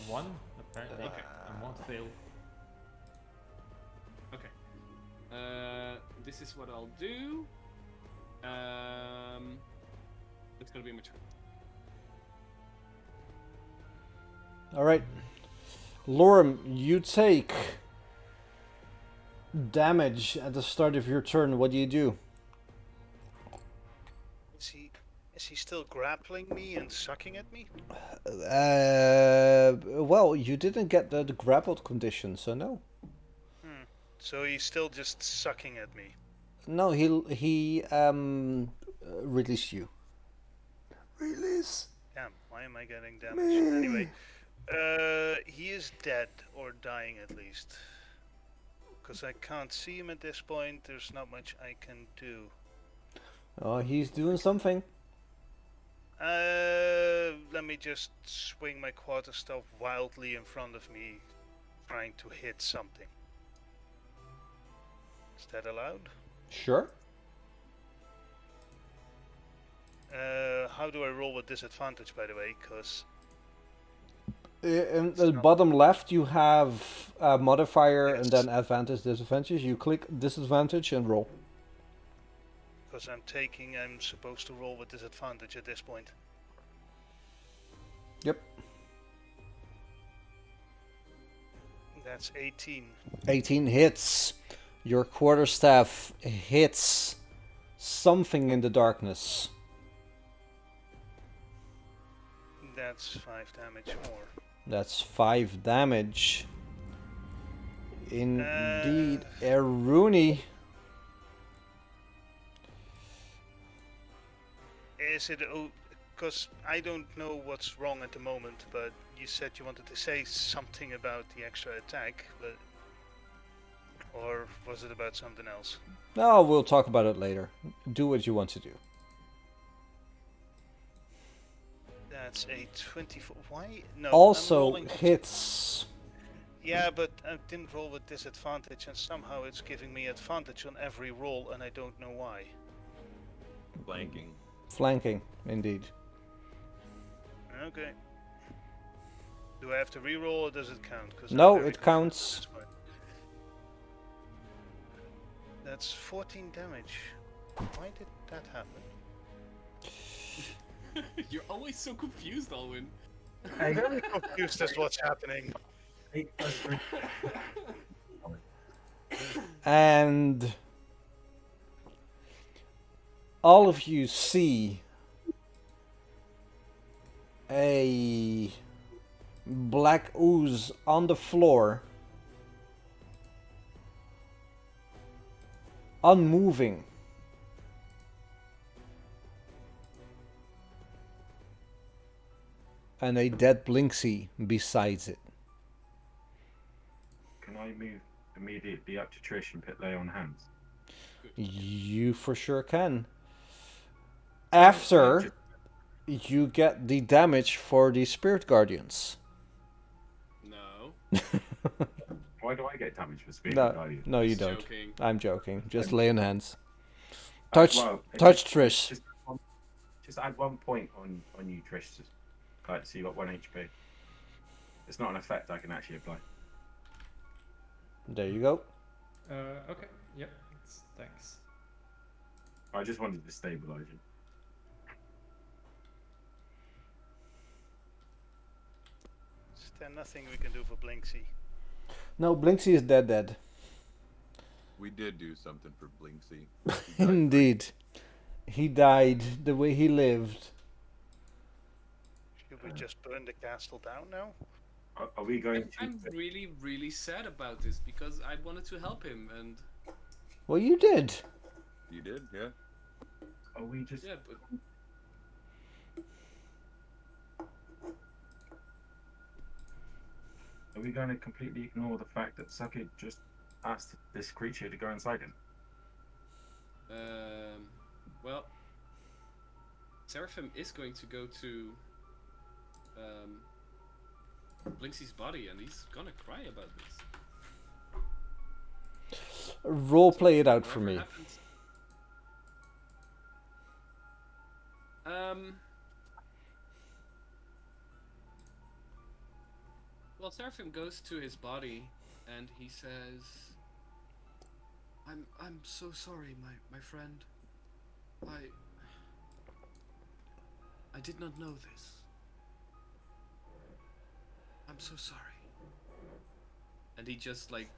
One, apparently. Okay. And one fail. Okay. This is what I'll do. It's gonna be my turn. Alright. Lorem, you take damage at the start of your turn. What do you do? Is he still grappling me and sucking at me? Well, you didn't get the grappled condition, so no. So he's still just sucking at me. No, he released you. Release. Damn, why am I getting damage? Anyway, he is dead or dying at least. Because I can't see him at this point, there's not much I can do. Oh, he's doing something. Let me just swing my quarterstaff wildly in front of me, trying to hit something. Is that allowed? Sure. How do I roll with disadvantage, by the way? Because In the bottom left, you have a modifier and then advantage, disadvantage. You click disadvantage and roll. Because I'm supposed to roll with disadvantage at this point. Yep. That's 18. 18 hits. Your quarterstaff hits something in the darkness. That's 5 damage more. That's 5 damage. Indeed, Eruni. Is it... Because I don't know what's wrong at the moment, but you said you wanted to say something about the extra attack, but... Or was it about something else? No, we'll talk about it later. Do what you want to do. That's a 24. Why? No. Also hits. Yeah, but I didn't roll with disadvantage, and somehow it's giving me advantage on every roll, and I don't know why. Flanking. Flanking, indeed. Okay. Do I have to re-roll, or does it count? No, it counts. That's 14 damage. Why did that happen? You're always so confused, Alwyn. I'm very confused as what's happening. And all of you see a black ooze on the floor, unmoving. And a dead Blinsky besides it. Can I move immediately up to Trish and put lay on hands? You for sure can. After you get the damage for the Spirit Guardians. No. Why do I get damage for speaking No, value? no, you He's don't. joking. I'm joking. Just laying hands. Touch, Touch Trish. Just add 1 point on you, Trish. Just, like, so you got 1 HP. It's not an effect I can actually apply. There you go. Okay. Yep. Thanks. I just wanted to stabilize you. Is there nothing we can do for Blinksy? No, Blinsky is dead. We did do something for Blinsky. Indeed. He died the way he lived. Should we just burn the castle down now? Are we going to? I'm really, really sad about this because I wanted to help him, and Well, you did. You did, yeah. Are we just? yeah, but Are we going to completely ignore the fact that Saki just asked this creature to go inside him? well, Seraphim is going to go to Blinksy's body, and he's gonna cry about this. Role play it out for Whatever me. happens- Well, Seraphim goes to his body, and he says, I'm so sorry, my friend. I did not know this. I'm so sorry." And he just like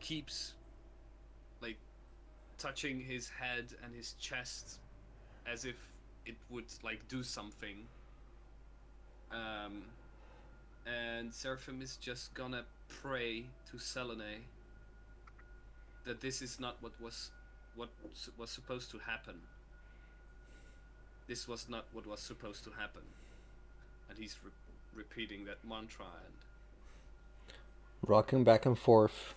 keeps like touching his head and his chest as if it would like do something. And Seraphim is just gonna pray to Selene that this is not what was supposed to happen. This was not what was supposed to happen. And he's repeating that mantra, and Rocking back and forth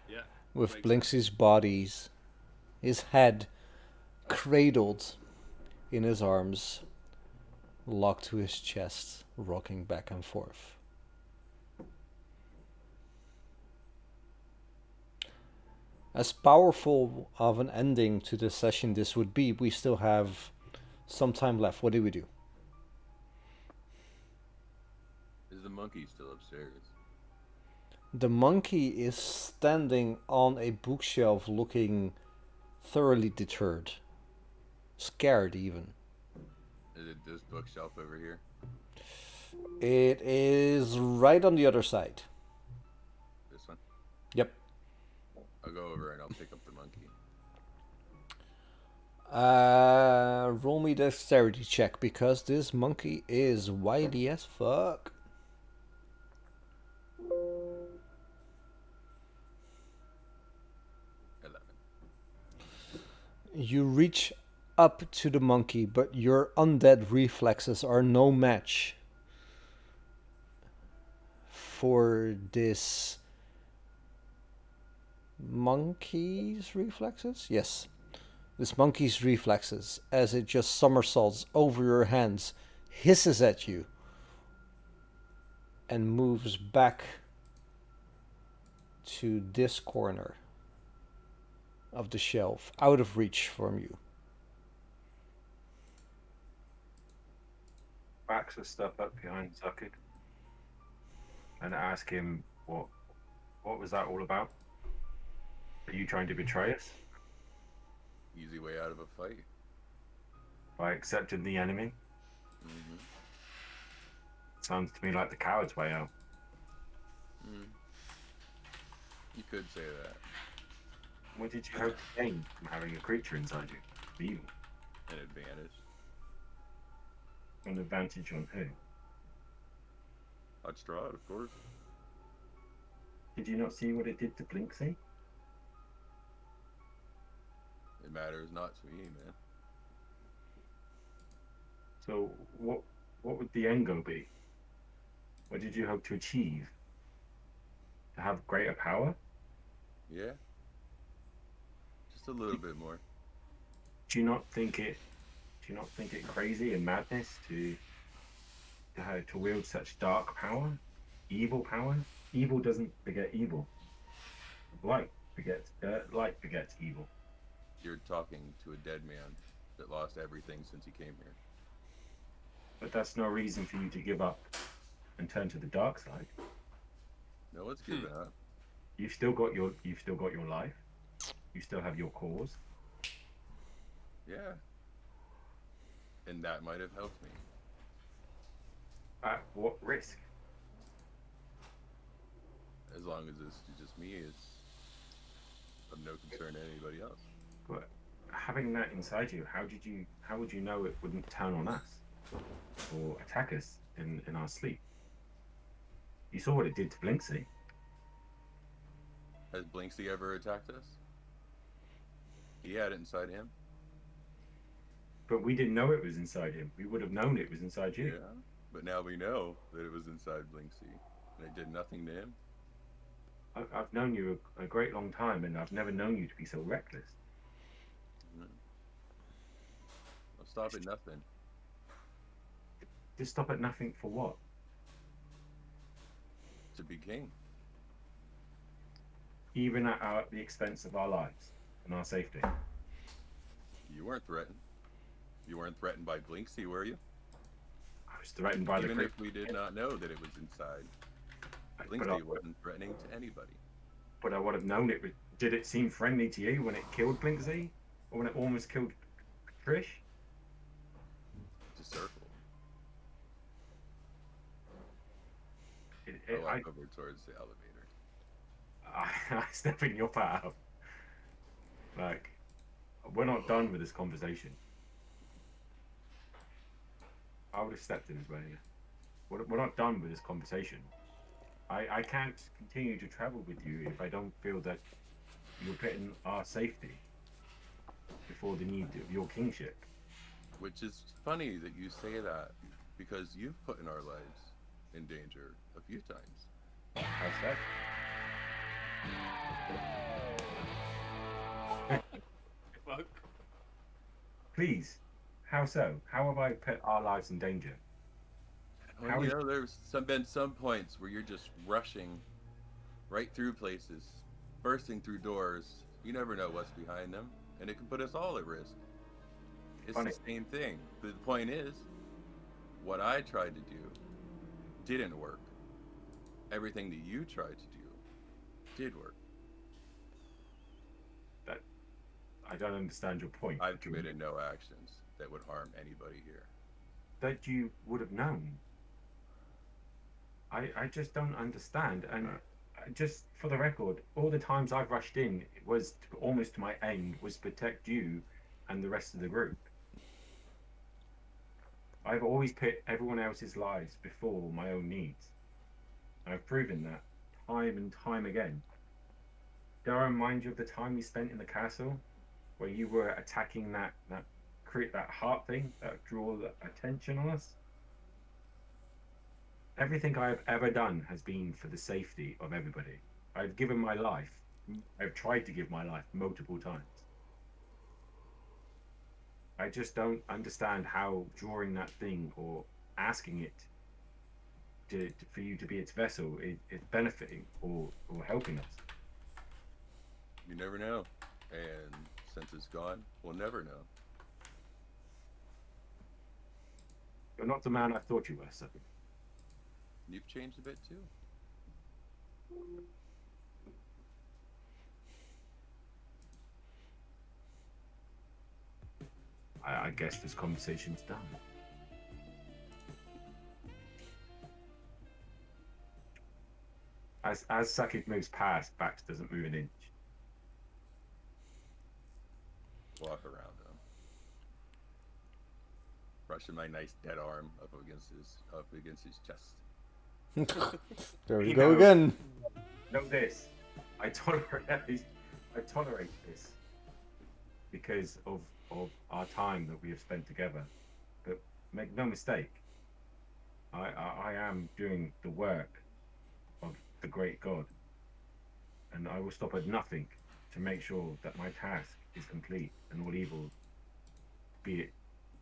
yeah, with makes Blinksy's bodies, his head cradled in his arms, locked to his chest, rocking back and forth. As powerful of an ending to the session this would be, we still have some time left. What do we do? Is the monkey still upstairs? The monkey is standing on a bookshelf looking thoroughly deterred. Scared even. Is it this bookshelf over here? It is right on the other side. This one? Yep. I'll go over and I'll pick up the monkey. Roll me dexterity check because this monkey is wily as fuck. 11. You reach up to the monkey, but your undead reflexes are no match for this monkey's reflexes? Yes. This monkey's reflexes, as it just somersaults over your hands, hisses at you, and moves back to this corner of the shelf, out of reach from you. Backs the stuff up behind Zuckid and ask him what was that all about? Are you trying to betray us Easy way out of a fight. by accepting the enemy? Mm-hmm. Sounds to me like the coward's way out. You could say that. What did you hope to gain from having a creature inside you? Evil. An advantage. An advantage on who? On Strahd, of course. Did you not see what it did to Blinksy? It matters not to me, man. So what would the end goal be? What did you hope to achieve? To have greater power? Yeah. Just a little bit more. Do you not think it crazy and madness to wield such dark power, evil power, Evil doesn't beget evil. Light begets evil. You're talking to a dead man that lost everything since he came here. But that's no reason for you to give up and turn to the dark side. No one's giving up. You've still got your life. You still have your cause. Yeah. And that might have helped me. At what risk? As long as it's just me, it's of no concern to anybody else. But having that inside you, how would you know it wouldn't turn on us or attack us in our sleep? You saw what it did to Blinsky. Has Blinsky ever attacked us? He had it inside him. But we didn't know it was inside him. We would have known it was inside you. Yeah. But now we know that it was inside Blinsky. And it did nothing to him. I've known you a great long time, and I've never known you to be so reckless. I'll stop at nothing. Just stop at nothing for what? To be king. Even at the expense of our lives and our safety. You weren't threatened. You weren't threatened by Blinsky, were you? I was threatened by Even the if we did not know that it was inside. Blinsky wasn't threatening to anybody. But I would have known it. Did it seem friendly to you when it killed Blinsky? Or when it almost killed Trish? It's a circle. I walk over towards the elevator. I step in your path. Like, we're not done with this conversation. I would have stepped in as well. Yeah. We're not done with this conversation. I can't continue to travel with you if I don't feel that you're putting our safety before the need of your kingship. Which is funny that you say that, because you've put in our lives in danger a few times. How's that? Fuck. Please, how so? How have I put our lives in danger? Well, you know, there's been some points where you're just rushing right through places, bursting through doors. You never know what's behind them, and it can put us all at risk. It's Funny. the same thing. But the point is, what I tried to do didn't work. Everything that you tried to do did work. That I don't understand your point. I've committed no actions that would harm anybody here. That you would have known. I just don't understand. And just for the record, all the times I've rushed in, it was almost my aim was to protect you and the rest of the group. I've always put everyone else's lives before my own needs. I've proven that time and time again. Do I remind you of the time we spent in the castle, where you were attacking that heart thing that drew all the attention on us? Everything I have ever done has been for the safety of everybody. I've given my life. I've tried to give my life multiple times. I just don't understand how drawing that thing or asking it for you to be its vessel is benefiting or helping us. You never know. And since it's gone, we'll never know. You're not the man I thought you were, sir. You've changed a bit too. I guess this conversation's done. As Sakit moves past, Bax doesn't move an inch. Walk around him. Brushing my nice dead arm up against his chest. There we You go know- again. Know this. I tolerate this because of our time that we have spent together. But make no mistake, I am doing the work of the great God, and I will stop at nothing to make sure that my task is complete and all evil, be it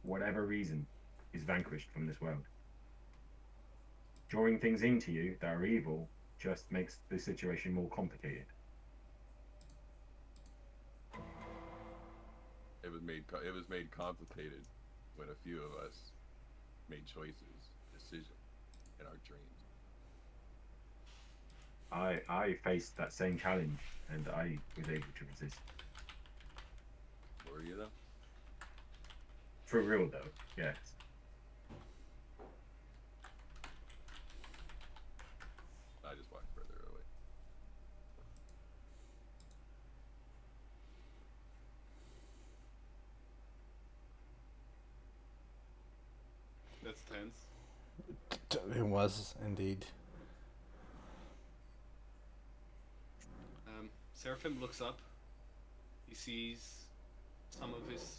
whatever reason, is vanquished from this world. Drawing things into you that are evil just makes the situation more complicated. It was made complicated when a few of us made decisions in our dreams. I faced that same challenge and I was able to resist. Were you though? For real though, yes. I just walked further away. That's tense. It was indeed. Seraphim looks up. He sees some of his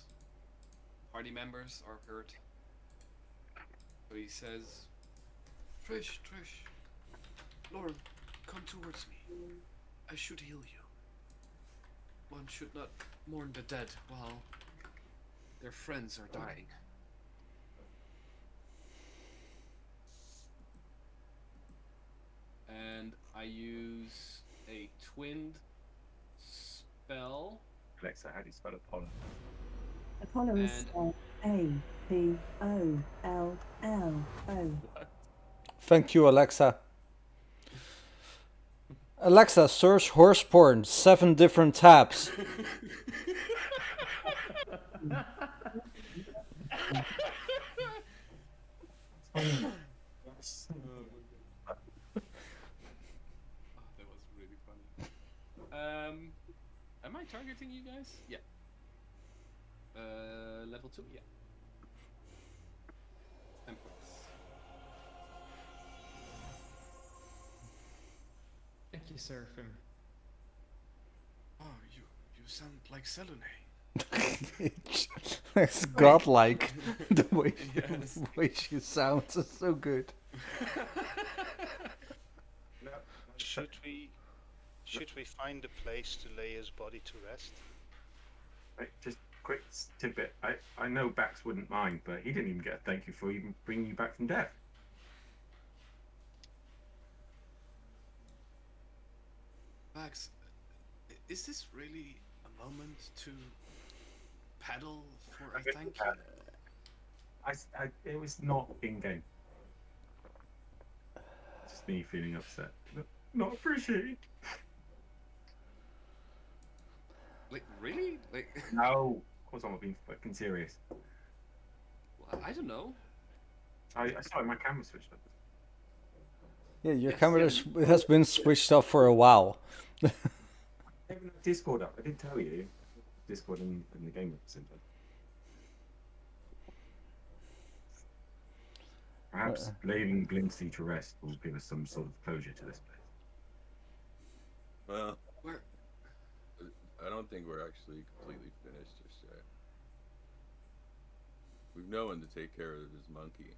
party members are hurt. So he says, Trish, Lauren, come towards me. I should heal you. One should not mourn the dead while their friends are dying. And I use a twinned spell. Alexa, how do you spell Apollo? Apollo is spelled Apollo. Thank you, Alexa. Alexa, search horse porn. 7 different tabs. That was really funny. Am I targeting you guys? Yeah. Level 2? Yeah. 10 points. Thank you, Seraphim. Oh, you sound like Selene. It's godlike. The way, Yes. the way she sounds is so good. Should we find a place to lay his body to rest? Right, just quick tidbit. I know Bax wouldn't mind, but he didn't even get a thank you for even bringing you back from death. Max, is this really a moment to paddle for a thank you? It was not in game. Just me feeling upset. Not appreciated. Like, really? Like, No, of course I'm not being fucking serious. well, I don't know. I started my camera switched up. Yeah, your Yes, camera yeah. has been switched off for a while. I even have Discord up. I did tell you. Discord in the game at the same time. Perhaps leaving Blinsky to rest will give us some sort of closure to this place. Well, Where? I don't think we're actually completely finished just yet. We've no one to take care of this monkey.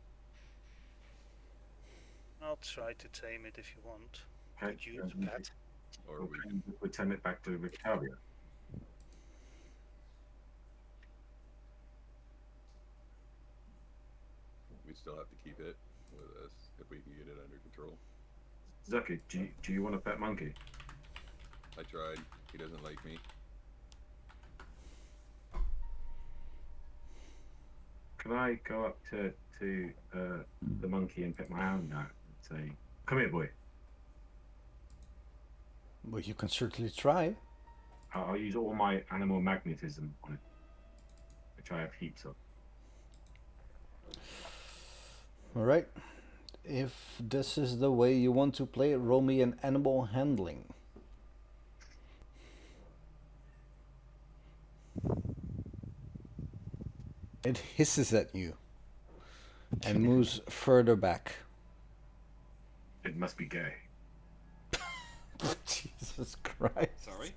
I'll try to tame it if you want. Okay, Could use a pet. Or Or we can we return it back to Victoria? still have to keep it with us if we can get it under control. Zucky, do you want a pet monkey? I tried. He doesn't like me. Can I go up to the monkey and pet my hand out and say, "Come here, boy"? Well, you can certainly try. I'll use all my animal magnetism on it, which I have heaps of. Alright. If this is the way you want to play it, roll me an animal handling. It hisses at you and moves further back. It must be gay. Jesus Christ. Sorry?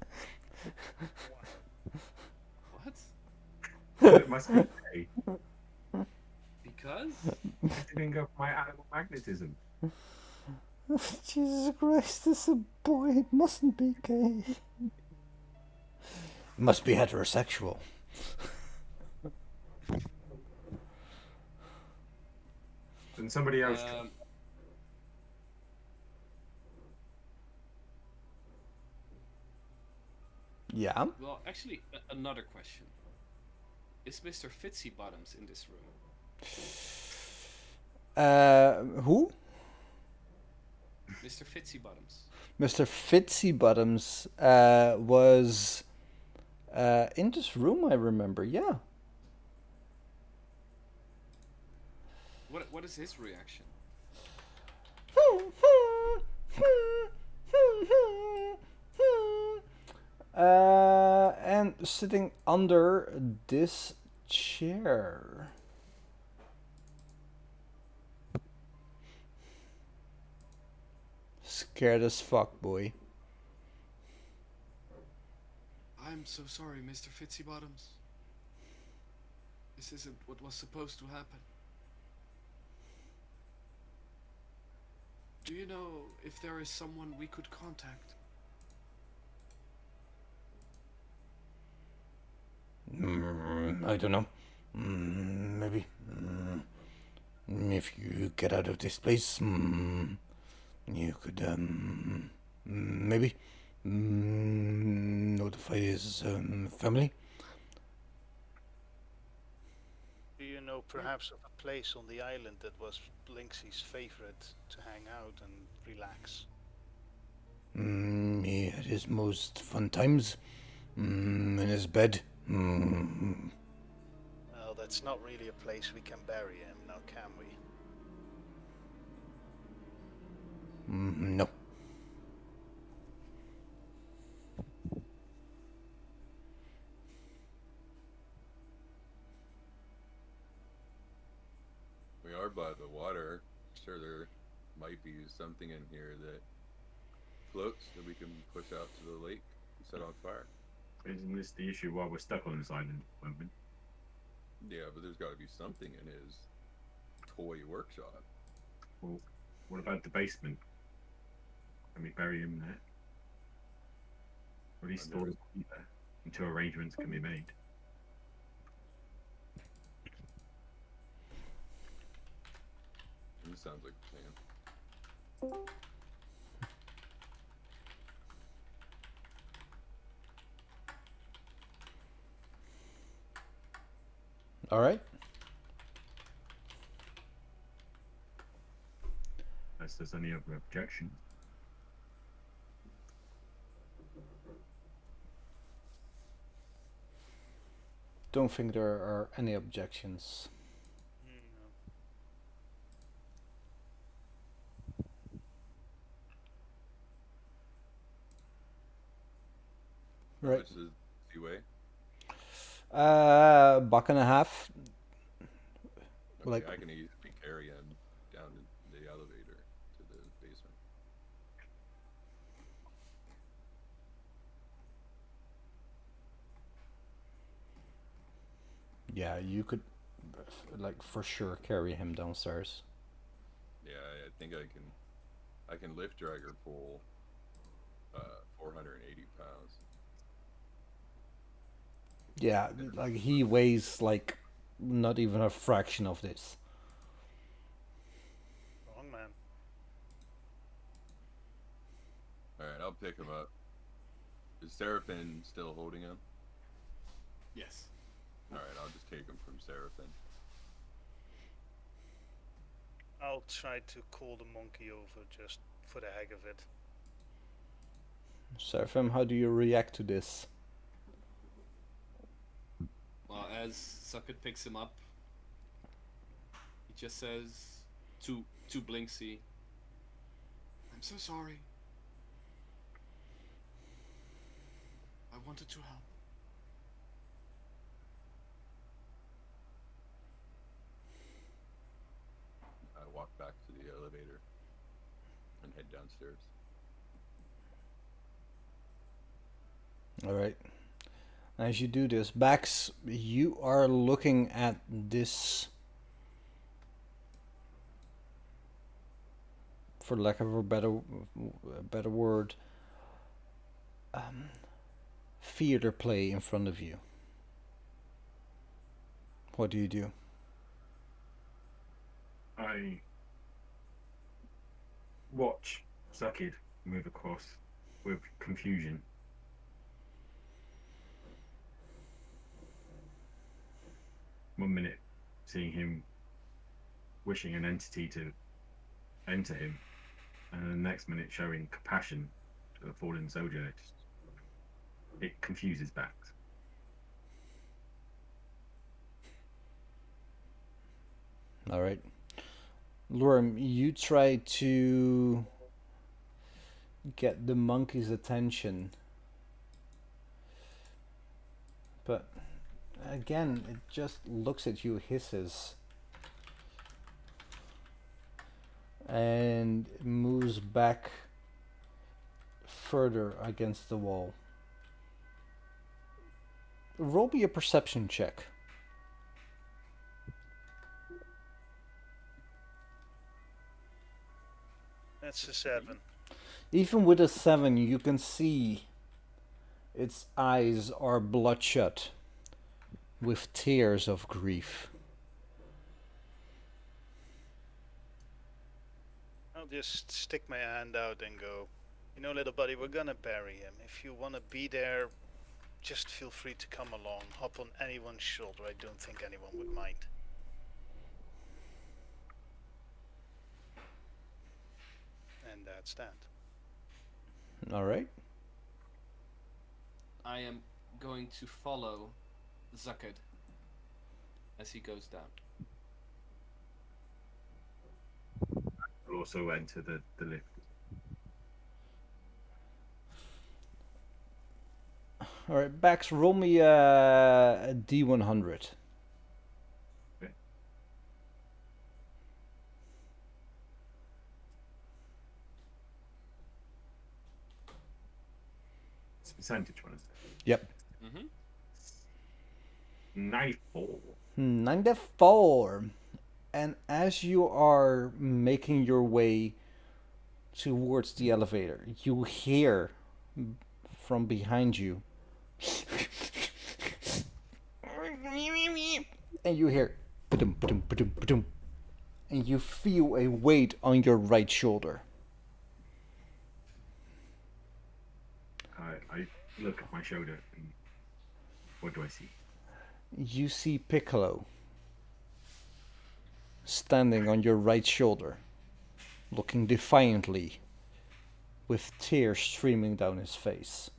What? It must be gay. Because? It didn't go for my animal magnetism. Jesus Christ, this is a boy. It mustn't be gay. It must be heterosexual. And somebody else. Yeah. Well, actually, another question. Is Mr. Fitzy Bottoms in this room? Who? Mr. Fitzy Bottoms. Mr. Fitzy Bottoms was in this room, I remember, yeah. What is his reaction? And sitting under this chair. Scared as fuck, boy. I'm so sorry, Mr. Fitzy Bottoms. This isn't what was supposed to happen. Do you know if there is someone we could contact? I don't know. Maybe. If you get out of this place, you could, maybe notify his family. Do you know perhaps of a place on the island that was Blinksy's favorite to hang out and relax? He had his most fun times in his bed. Well, that's not really a place we can bury him, now can we? No. We are by the water. Sure, there might be something in here that floats that we can push out to the lake and set on fire. Isn't this the issue while we're stuck on this island, Woman? Yeah, but there's got to be something in his toy workshop. Well, what about the basement? Can we bury him there? Or at least store him there until arrangements can be made? This sounds like a plan. All right. Unless there's any other objections. Don't think there are any objections. Right. Which is the way. Buck and a half. Okay, Like- I can easily carry him down the elevator to the basement. Yeah, you could, like, for sure carry him downstairs. Yeah, I think I can lift drag or pull 480 pounds. Yeah, like he weighs like not even a fraction of this. Wrong man. Alright, I'll pick him up. Is Seraphin still holding him? Yes. Alright, I'll just take him from Seraphin. I'll try to call the monkey over just for the heck of it. Seraphim, how do you react to this? Well, as Sucket picks him up, he just says to Blinksy, "I'm so sorry. I wanted to help." I walk back to the elevator and head downstairs. All right. As you do this, Bax, you are looking at this, for lack of a better word, theater play in front of you. What do you do? I watch Suckid move across with confusion. 1 minute seeing him wishing an entity to enter him, and then the next minute showing compassion to a fallen soldier. It confuses backs. All right. Lorem, you try to get the monkey's attention. But again, it just looks at you, hisses, and moves back further against the wall. Roll me a perception check. That's a 7. Even with a 7, you can see its eyes are bloodshot with tears of grief. I'll just stick my hand out and go, you know, little buddy, we're gonna bury him. If you want to be there, just feel free to come along. Hop on anyone's shoulder. I don't think anyone would mind. And that's that. All right. I am going to follow Zucked as he goes down. I'll also enter the lift. All right, Bax, roll me a D100. Okay. It's a percentage one, isn't it? Yep. Mm-hmm. 94. 94. And as you are making your way towards the elevator, you hear from behind you. And you hear ba-dum, ba-dum, ba-dum, ba-dum. And you feel a weight on your right shoulder. I look at my shoulder and what do I see? You see Piccolo standing on your right shoulder, looking defiantly, with tears streaming down his face.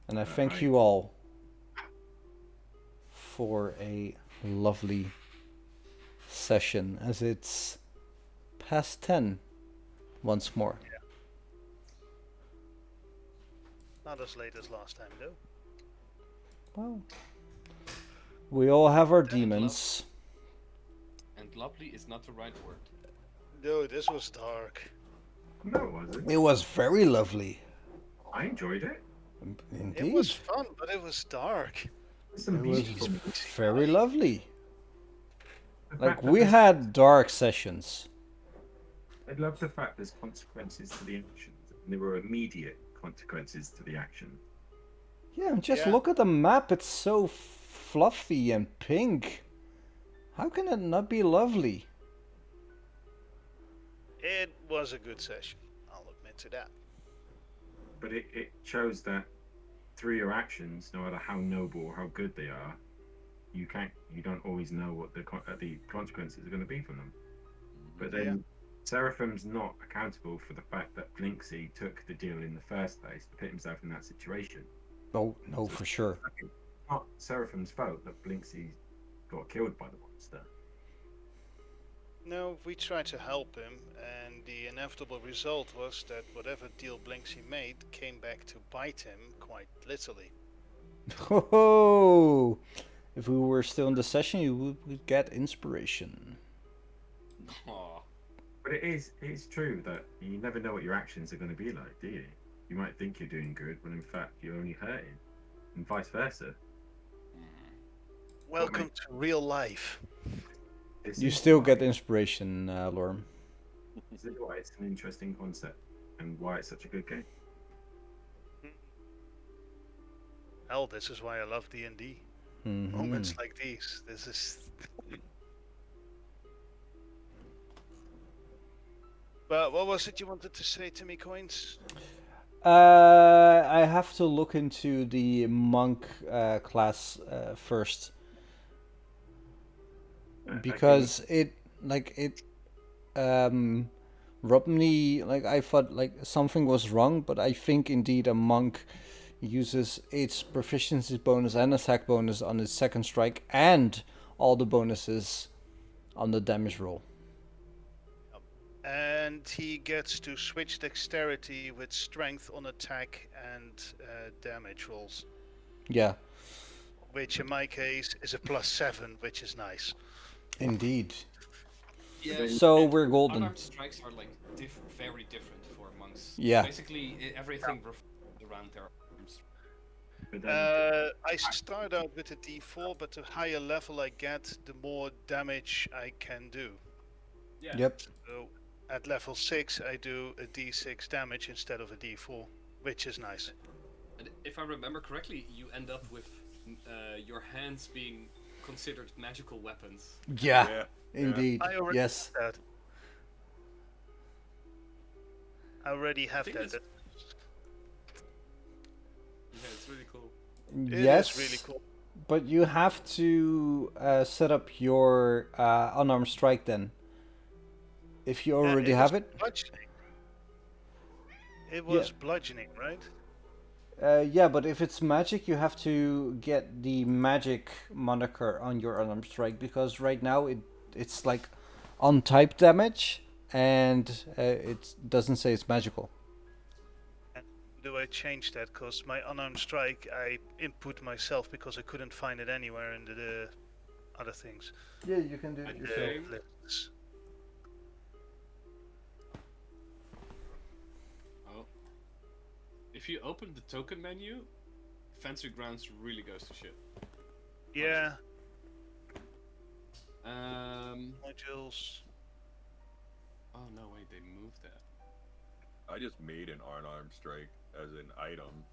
And I thank you all for a lovely session, as it's past 10 once more. Yeah. Not as late as last time, though. Well, we all have our And demons. And lovely is not the right word. No, this was dark. No, it wasn't. It was very lovely. I enjoyed it. Indeed. It was fun, but it was dark. There's some It was beautiful. very lovely. The Like, fact that we there's- had dark sessions. I love the fact there's consequences to the actions. And there were immediate consequences to the action. Yeah, just Yeah. look at the map. It's so fluffy and pink. How can it not be lovely? It was a good session. I'll admit to that. But it shows that through your actions, no matter how noble or how good they are, you don't always know what the consequences are going to be from them. But then Seraphim's not accountable for the fact that Blinsky took the deal in the first place to put himself in that situation. Oh, no, for sure. It's not Seraphim's fault that Blinsky got killed by the monster. No, we tried to help him, and the inevitable result was that whatever deal Blinsky made came back to bite him, quite literally. Oh, if we were still in the session, you would get inspiration. Aw. But it is true that you never know what your actions are going to be like, do you? You might think you're doing good, when in fact you're only hurting, and vice versa. Welcome to real life. This You is still why- get inspiration, Lorm. This is why it's an interesting concept, and why it's such a good game. Hell, this is why I love D&D. Mhm. Moments like these. This is... But what was it you wanted to say to me, Coins? I have to look into the monk class first, because it rubbed me like I thought like something was wrong, but I think indeed a monk uses its proficiency bonus and attack bonus on his second strike and all the bonuses on the damage roll. And he gets to switch dexterity with strength on attack and damage rolls. Yeah. Which in my case is a +7, which is nice. Indeed. Yeah. So we're golden. Unarmed strikes are like very different for monks. Yeah. Basically, everything revolves around their arms. I start out with a D4, but the higher level I get, the more damage I can do. Yeah. Yep. So at level 6, I do a D6 damage instead of a D4, which is nice. And if I remember correctly, you end up with your hands being considered magical weapons. Yeah. Indeed. I already Yes. have that. I already have think that. Yeah, it's really cool. Yes. It is really cool. But you have to set up your unarmed strike then. If you already have it. Bludgeoning. It was bludgeoning, right? Yeah, but if it's magic, you have to get the magic moniker on your unarmed strike because right now it's like untyped damage and it doesn't say it's magical. Do I change that? Because my unarmed strike, I input myself because I couldn't find it anywhere in the other things. Yeah, you can do it yourself. Lists. Oh. If you open the token menu, Fancy Grounds really goes to shit. Yeah. Modules. Oh no, wait, they moved that. I just made an unarmed strike as an item.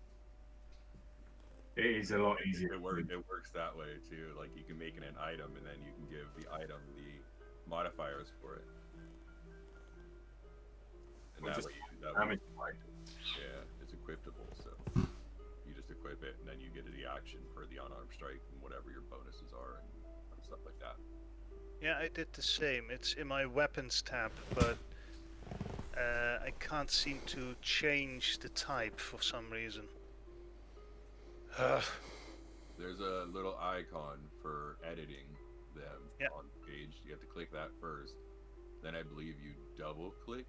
It is a lot easier. It works that way too. Like you can make it an item, and then you can give the item the modifiers for it. And that way, yeah, it's equipable. So you just equip it, and then you get the action for the unarmed strike and whatever your bonuses are and stuff like that. Yeah, I did the same. It's in my weapons tab, but I can't seem to change the type for some reason. There's a little icon for editing them on the page. You have to click that first. Then I believe you double click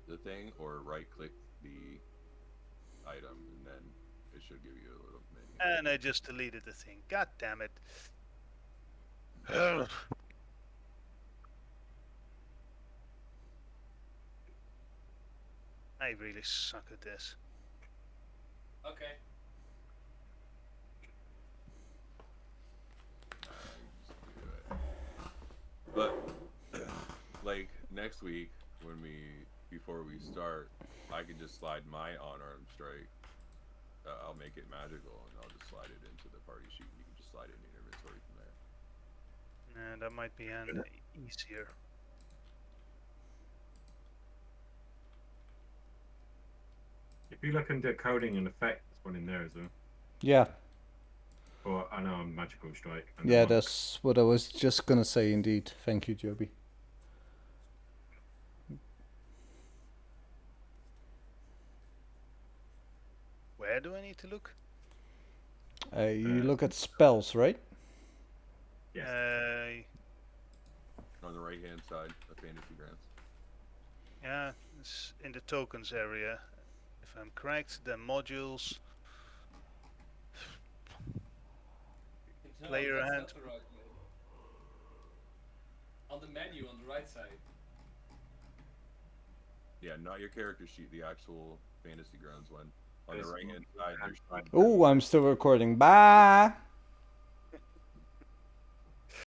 the thing or right click the item, and then it should give you a little menu. And I just deleted the thing. God damn it. I really suck at this. Okay. But like next week, before we start, I can just slide my unarmed strike. I'll make it magical, and I'll just slide it into the party sheet. And you can just slide it in your inventory from there. And that might be easier. If you look under coding and effects, there's one in there as well. Yeah. Or unarmed magical strike. Yeah, that's what I was just gonna say. Indeed, thank you, Joby. Where do I need to look? You look at spells, right? Yes. On the right hand side of Fantasy Grounds. Yeah, it's in the tokens area. If I'm correct, then modules. Player that's hand. not the right way. On the menu on the right side. Yeah, not your character sheet, the actual Fantasy Grounds one. On the right hand side, there's Oh, I'm still recording. Bye.